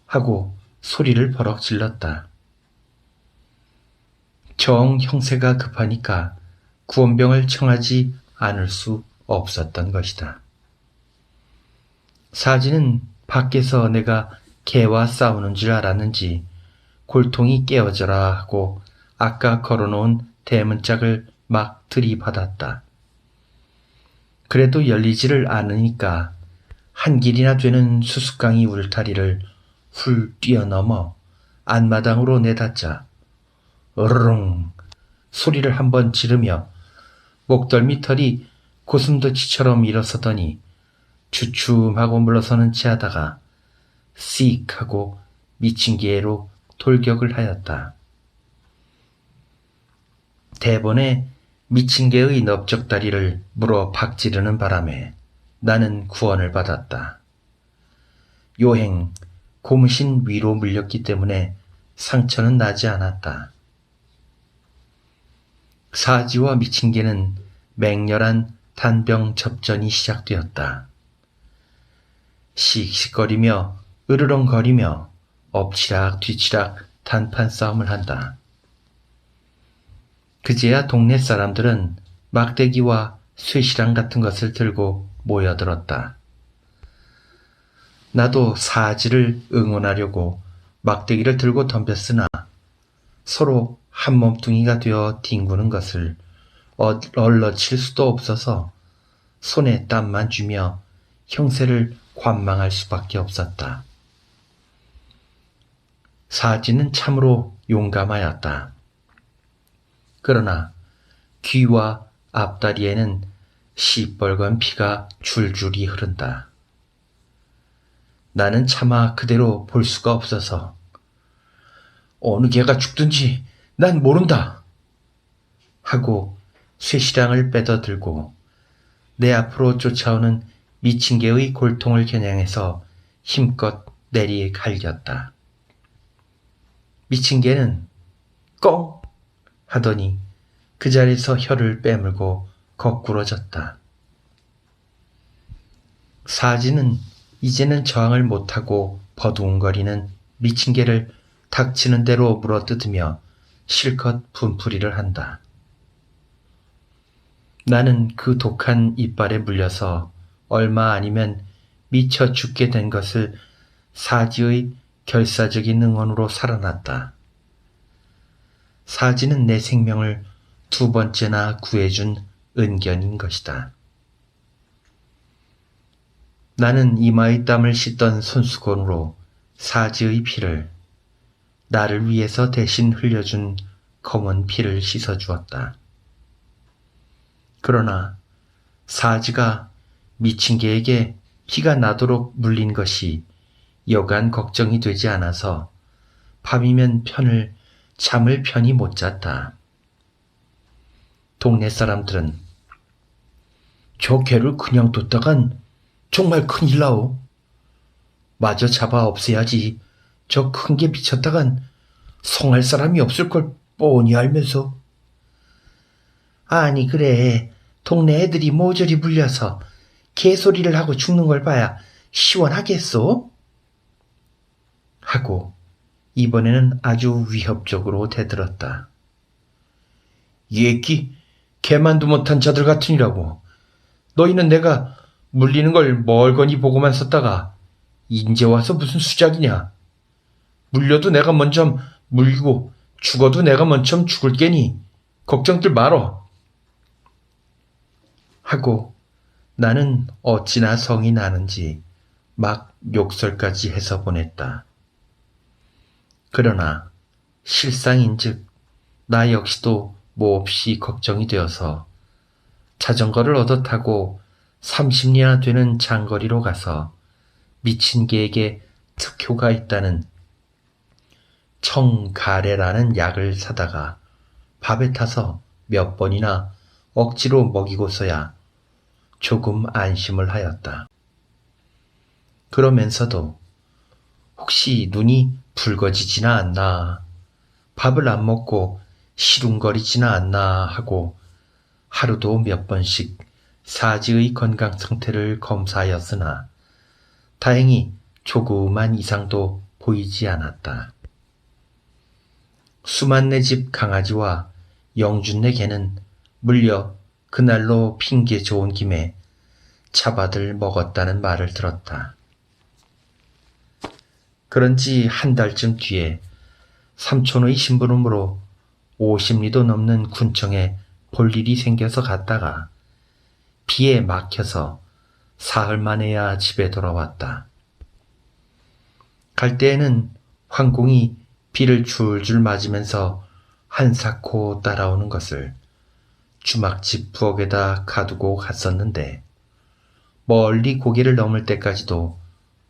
하고 소리를 버럭 질렀다. 정 형세가 급하니까 구원병을 청하지 않을 수 없었던 것이다. 사지는 밖에서 내가 개와 싸우는 줄 알았는지 골통이 깨어져라 하고 아까 걸어놓은 대문짝을 막 들이받았다. 그래도 열리지를 않으니까 한 길이나 되는 수수깡이 울타리를 훌 뛰어넘어 안마당으로 내닫자 으르릉 소리를 한번 지르며 목덜미 털이 고슴도치처럼 일어서더니 주춤하고 물러서는 채 하다가 씩 하고 미친 개로 돌격을 하였다. 대번에 미친 개의 넓적다리를 물어 박지르는 바람에 나는 구원을 받았다. 요행 고무신 위로 물렸기 때문에 상처는 나지 않았다. 사지와 미친 개는 맹렬한 단병 접전이 시작되었다. 씩씩거리며 으르렁거리며 엎치락 뒤치락 단판 싸움을 한다. 그제야 동네 사람들은 막대기와 쇠시랑 같은 것을 들고 모여들었다. 나도 사지를 응원하려고 막대기를 들고 덤볐으나 서로 한 몸뚱이가 되어 뒹구는 것을 얼러칠 수도 없어서 손에 땀만 쥐며 형세를 관망할 수밖에 없었다. 사지는 참으로 용감하였다. 그러나 귀와 앞다리에는 시뻘건 피가 줄줄이 흐른다. 나는 차마 그대로 볼 수가 없어서 어느 개가 죽든지 난 모른다 하고 쇠시랑을 빼더 들고 내 앞으로 쫓아오는 미친 개의 골통을 겨냥해서 힘껏 내리갈겼다. 미친 개는 꽁 하더니 그 자리에서 혀를 빼물고 거꾸러졌다. 사지는 이제는 저항을 못하고 버둥거리는 미친 개를 닥치는 대로 물어뜯으며 실컷 분풀이를 한다. 나는 그 독한 이빨에 물려서 얼마 아니면 미쳐 죽게 된 것을 사지의 결사적인 응원으로 살아났다. 사지는 내 생명을 두 번째나 구해준 은견인 것이다. 나는 이마의 땀을 씻던 손수건으로 사지의 피를, 나를 위해서 대신 흘려준 검은 피를 씻어주었다. 그러나 사지가 미친 개에게 피가 나도록 물린 것이 여간 걱정이 되지 않아서 밤이면 잠을 편히 못 잤다. 동네 사람들은 저 개를 그냥 뒀다간 정말 큰일 나오. 마저 잡아 없애야지. 저 큰 개 미쳤다간 성할 사람이 없을 걸 뻔히 알면서. 아니 그래, 동네 애들이 모조리 물려서 개소리를 하고 죽는 걸 봐야 시원하겠소? 하고 이번에는 아주 위협적으로 대들었다. 얘기 개만도 못한 자들 같으니라고. 너희는 내가 물리는 걸 멀거니 보고만 섰다가 인제 와서 무슨 수작이냐. 물려도 내가 먼저 물리고 죽어도 내가 먼저 죽을 게니 걱정들 말어. 하고 나는 어찌나 성이 나는지 막 욕설까지 해서 보냈다. 그러나 실상인즉 나 역시도 몹시 걱정이 되어서 자전거를 얻어 타고 30리나 되는 장거리로 가서 미친 개에게 특효가 있다는 청가래라는 약을 사다가 밥에 타서 몇 번이나 억지로 먹이고서야 조금 안심을 하였다. 그러면서도 혹시 눈이 붉어지지나 않나, 밥을 안 먹고 시lun거리지나 않나 하고 하루도 몇 번씩 사지의 건강 상태를 검사하였으나 다행히 조그만 이상도 보이지 않았다. 수만네 집 강아지와 영준네 개는 물려 그날로 핑계 좋은 김에 차밭을 먹었다는 말을 들었다. 그런지 한 달쯤 뒤에 삼촌의 심부름으로 50리도 넘는 군청에 볼 일이 생겨서 갔다가 비에 막혀서 사흘 만에야 집에 돌아왔다. 갈 때에는 황공이 비를 줄줄 맞으면서 한사코 따라오는 것을 주막집 부엌에다 가두고 갔었는데 멀리 고개를 넘을 때까지도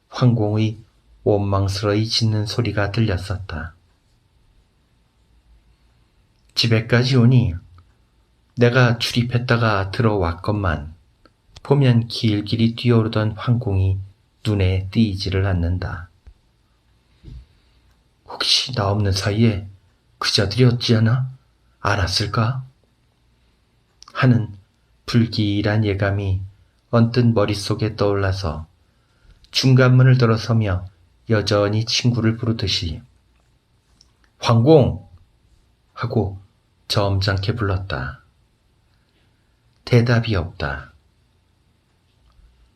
황공의 원망스러이 짖는 소리가 들렸었다. 집에까지 오니 내가 출입했다가 들어왔건만 보면 길길이 뛰어오르던 황공이 눈에 띄지를 않는다. 혹시 나 없는 사이에 그자들이 어찌하나 알았을까? 하는 불길한 예감이 언뜻 머릿속에 떠올라서 중간문을 들어서며 여전히 친구를 부르듯이 황공! 하고 점잖게 불렀다. 대답이 없다.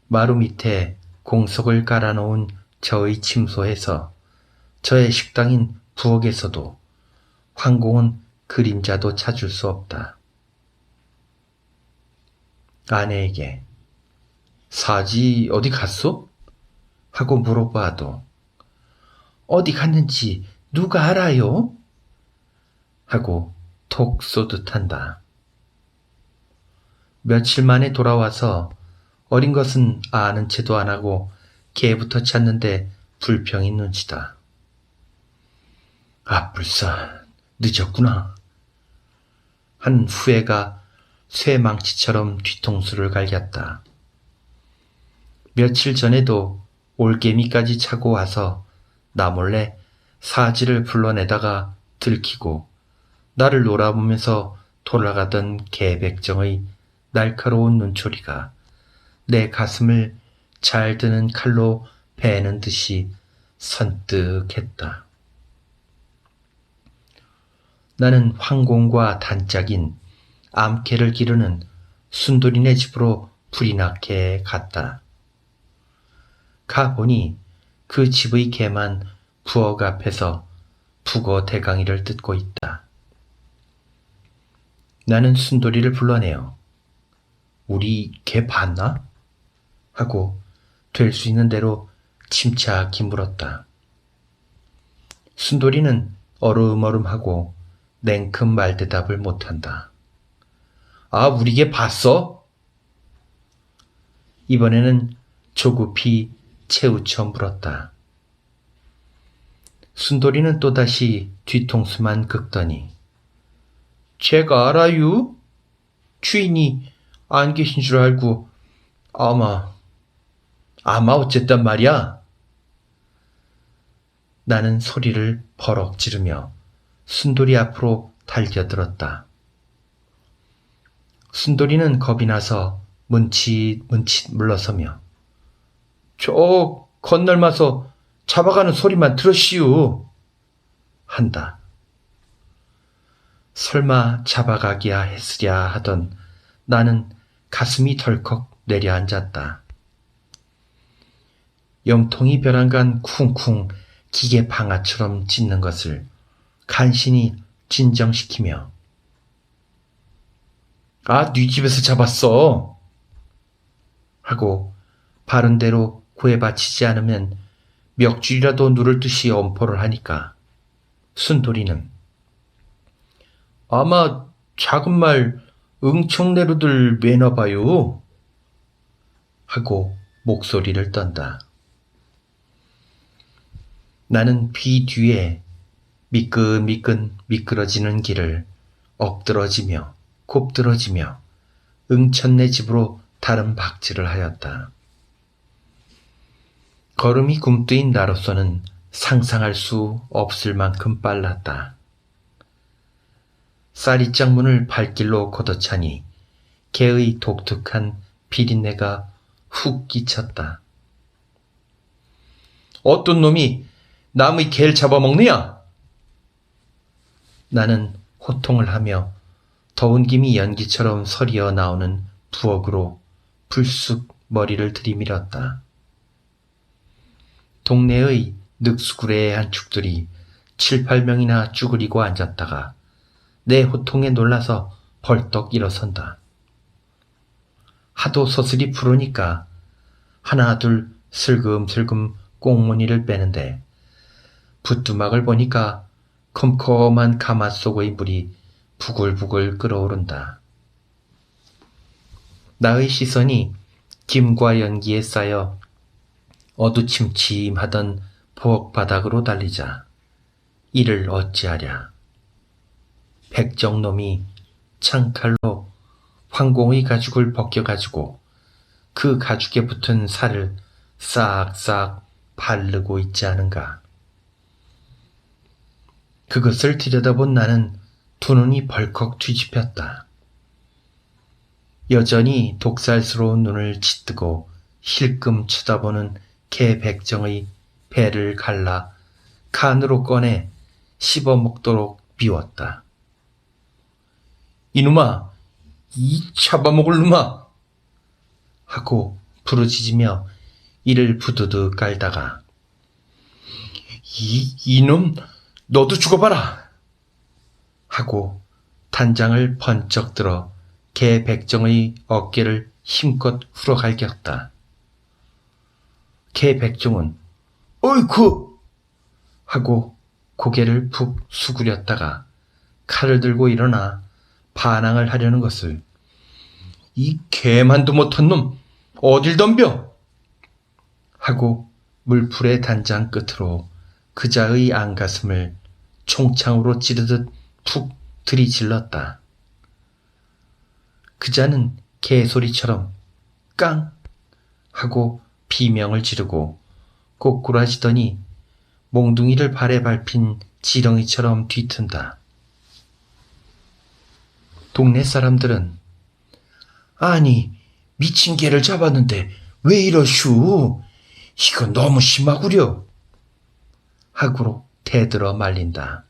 마루 밑에 공석을 깔아놓은 저의 침소에서 저의 식당인 부엌에서도 황공은 그림자도 찾을 수 없다. 아내에게 사지 어디 갔소? 하고 물어봐도 어디 갔는지 누가 알아요? 하고 톡 쏘듯한다. 며칠 만에 돌아와서 어린 것은 아는 체도 안 하고 개부터 찾는데 불평인 눈치다. 아 불사 늦었구나. 한 후회가 쇠망치처럼 뒤통수를 갈겼다. 며칠 전에도 올개미까지 차고 와서 나 몰래 사지를 불러내다가 들키고 나를 놀아보면서 돌아가던 개백정의 날카로운 눈초리가 내 가슴을 잘 드는 칼로 베는 듯이 선뜩했다. 나는 황공과 단짝인 암캐를 기르는 순돌이네 집으로 불이 나게 갔다. 가보니 그 집의 개만 부엌 앞에서 북어 대강이를 뜯고 있다. 나는 순돌이를 불러내어 우리 개 봤나? 하고 될 수 있는 대로 침착히 물었다. 순돌이는 어름어름하고 냉큼 말대답을 못한다. 아, 우리 개 봤어? 이번에는 조급히 채우쳐 물었다. 순돌이는 또다시 뒤통수만 긁더니 제가 알아요? 주인이 안 계신 줄 알고 아마 어쨌단 말이야. 나는 소리를 버럭 지르며 순돌이 앞으로 달겨들었다. 순돌이는 겁이 나서 문칫 물러서며 저 건널마서 잡아가는 소리만 들으시오 한다. 설마 잡아가기야 했으랴 하던 나는 가슴이 덜컥 내려앉았다. 염통이 벼랑간 쿵쿵 기계 방아처럼 짖는 것을 간신히 진정시키며 아, 네 집에서 잡았어 하고 바른대로 구애받치지 않으면 멱줄이라도 누를 듯이 엄포를 하니까 순돌이는 아마 작은 말 응청내로들 매나봐요 하고 목소리를 떤다. 나는 귀 뒤에 미끈미끈 미끄러지는 길을 엎드러지며 곱들어지며 응천내 집으로 다른 박질을 하였다. 걸음이 굼뜨인 나로서는 상상할 수 없을 만큼 빨랐다. 쌀이짝 문을 발길로 걷어차니 개의 독특한 비린내가 훅 끼쳤다. 어떤 놈이 남의 개를 잡아먹느냐? 나는 호통을 하며 더운 김이 연기처럼 서리어 나오는 부엌으로 불쑥 머리를 들이밀었다. 동네의 늑수구레한 축들이 7, 8명이나 쭈그리고 앉았다가 내 호통에 놀라서 벌떡 일어선다. 하도 소슬이 부르니까 하나 둘 슬금슬금 꽁무니를 빼는데 부뚜막을 보니까 컴컴한 가마 속의 물이 부글부글 끓어오른다. 나의 시선이 김과 연기에 쌓여 어두침침하던 부엌 바닥으로 달리자 이를 어찌하랴. 백정놈이 창칼로 황공의 가죽을 벗겨가지고 그 가죽에 붙은 살을 싹싹 바르고 있지 않은가. 그것을 들여다본 나는 두 눈이 벌컥 뒤집혔다. 여전히 독살스러운 눈을 짓뜨고 힐끔 쳐다보는 개 백정의 배를 갈라 칸으로 꺼내 씹어먹도록 비웠다. 이놈아, 이 잡아먹을 놈아! 하고 부르짖으며 이를 부두둑 깔다가 이놈 너도 죽어봐라! 하고 단장을 번쩍 들어 개 백정의 어깨를 힘껏 후려갈겼다. 개 백정은 어이쿠! 하고 고개를 푹 수그렸다가 칼을 들고 일어나 반항을 하려는 것을 이 개만도 못한 놈 어딜 덤벼! 하고 물풀의 단장 끝으로 그자의 안가슴을 총창으로 찌르듯 푹 들이질렀다. 그자는 개소리처럼 깡 하고 비명을 지르고 꼬꾸라지더니 몽둥이를 발에 밟힌 지렁이처럼 뒤튼다. 동네 사람들은 아니 미친 개를 잡았는데 왜 이러슈? 이건 너무 심하구려 하고 대들어 말린다.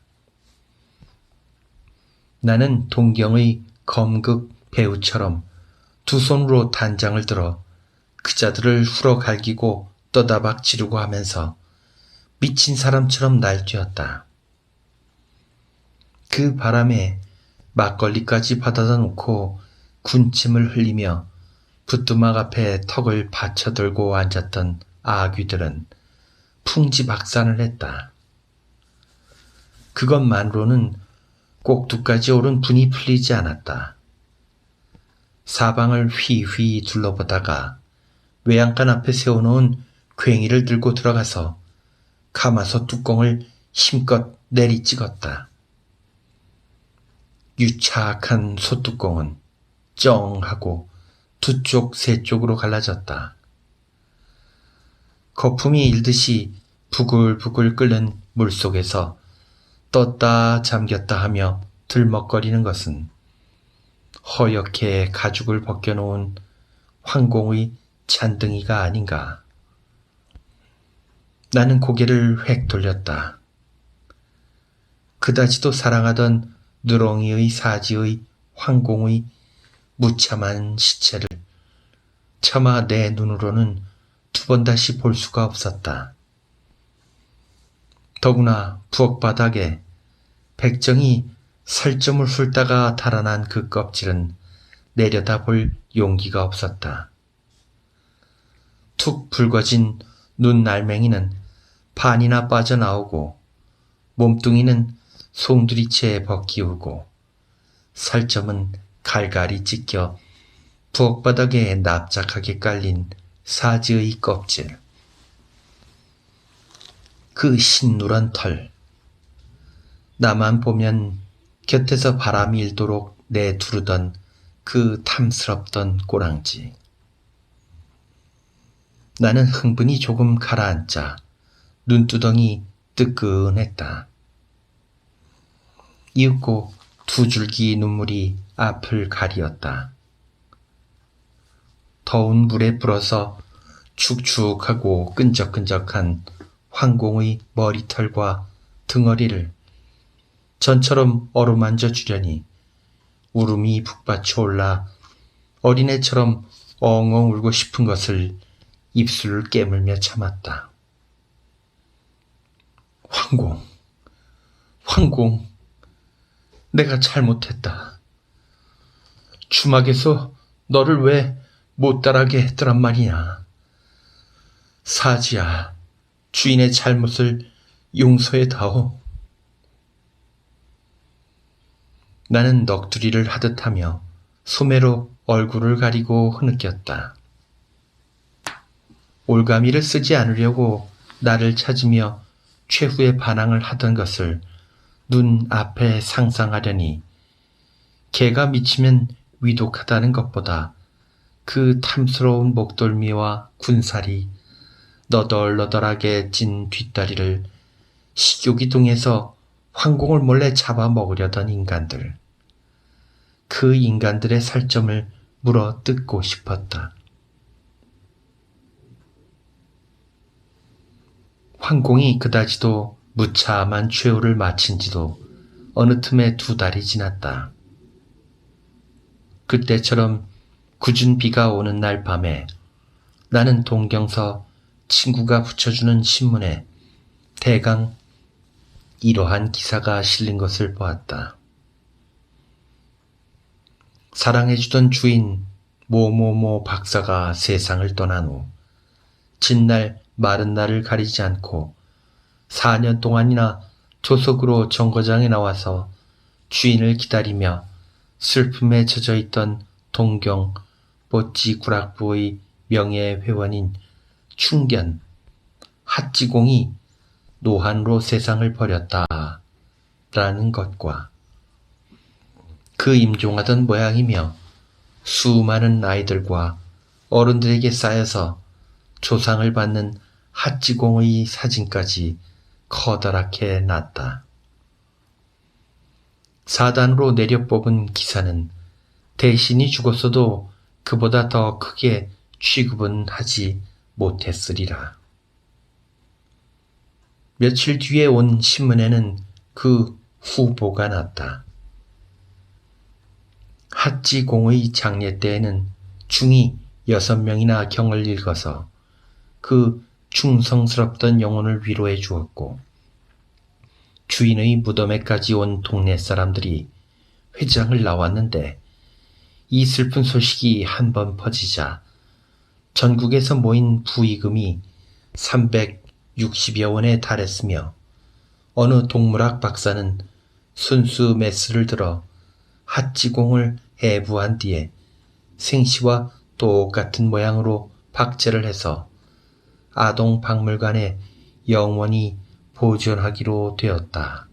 나는 동경의 검극 배우처럼 두 손으로 단장을 들어 그자들을 후러갈기고 떠다박 지르고 하면서 미친 사람처럼 날뛰었다. 그 바람에 막걸리까지 받아다 놓고 군침을 흘리며 부뚜막 앞에 턱을 받쳐들고 앉았던 아귀들은 풍지박산을 했다. 그것만으로는 꼭두까지 오른 분이 풀리지 않았다. 사방을 휘휘 둘러보다가 외양간 앞에 세워놓은 괭이를 들고 들어가서 가마솥 뚜껑을 힘껏 내리찍었다. 유착한 솥뚜껑은 쩡 하고 두 쪽, 세 쪽으로 갈라졌다. 거품이 일듯이 부글부글 끓는 물속에서 떴다 잠겼다 하며 들먹거리는 것은 허옇게 가죽을 벗겨놓은 황공의 잔등이가 아닌가. 나는 고개를 획 돌렸다. 그다지도 사랑하던 누렁이의 사지의 황공의 무참한 시체를 차마 내 눈으로는 두 번 다시 볼 수가 없었다. 더구나 부엌 바닥에 백정이 살점을 훑다가 달아난 그 껍질은 내려다볼 용기가 없었다. 툭 붉어진 눈 알맹이는 반이나 빠져나오고 몸뚱이는 송두리째 벗기우고 살점은 갈갈이 찢겨 부엌 바닥에 납작하게 깔린 사지의 껍질. 그 신누런 털. 나만 보면 곁에서 바람이 일도록 내두르던 그 탐스럽던 꼬랑지. 나는 흥분이 조금 가라앉자 눈두덩이 뜨끈했다. 이윽고 두 줄기 눈물이 앞을 가리었다. 더운 물에 불어서 축축하고 끈적끈적한 황공의 머리털과 등허리를 전처럼 어루만져 주려니 울음이 북받쳐 올라 어린애처럼 엉엉 울고 싶은 것을 입술을 깨물며 참았다. 황공, 내가 잘못했다. 주막에서 너를 왜 못 따라게 했더란 말이냐. 사지야, 주인의 잘못을 용서해다오. 나는 넋두리를 하듯하며 소매로 얼굴을 가리고 흐느꼈다. 올가미를 쓰지 않으려고 나를 찾으며 최후의 반항을 하던 것을 눈 앞에 상상하려니 개가 미치면 위독하다는 것보다 그 탐스러운 목덜미와 군살이 너덜너덜하게 찐 뒷다리를 식욕이 동해서 황공을 몰래 잡아먹으려던 인간들. 그 인간들의 살점을 물어 뜯고 싶었다. 황공이 그다지도 무참한 최후를 마친 지도 어느 틈에 2달이 지났다. 그때처럼 굳은 비가 오는 날 밤에 나는 동경서 친구가 붙여주는 신문에 대강 이러한 기사가 실린 것을 보았다. 사랑해주던 주인 모모모 박사가 세상을 떠난 후 진날 마른 날을 가리지 않고 4년 동안이나 조석으로 정거장에 나와서 주인을 기다리며 슬픔에 젖어있던 동경 뽀찌 구락부의 명예회원인 충견 핫지공이 노한으로 세상을 버렸다라는 것과 그 임종하던 모양이며 수많은 아이들과 어른들에게 쌓여서 조상을 받는 핫지공의 사진까지 커다랗게 났다. 사단으로 내려 뽑은 기사는 대신이 죽었어도 그보다 더 크게 취급은 하지 못했으리라. 며칠 뒤에 온 신문에는 그 후보가 났다. 핫지공의 장례 때에는 중이 6명이나 경을 읽어서 그 충성스럽던 영혼을 위로해 주었고, 주인의 무덤에까지 온 동네 사람들이 회장을 나왔는데, 이 슬픈 소식이 한번 퍼지자 전국에서 모인 부의금이 360여 원에 달했으며, 어느 동물학 박사는 순수 메스를 들어 핫지공을 해부한 뒤에 생시와 똑같은 모양으로 박제를 해서 아동 박물관에 영원히 보존하기로 되었다.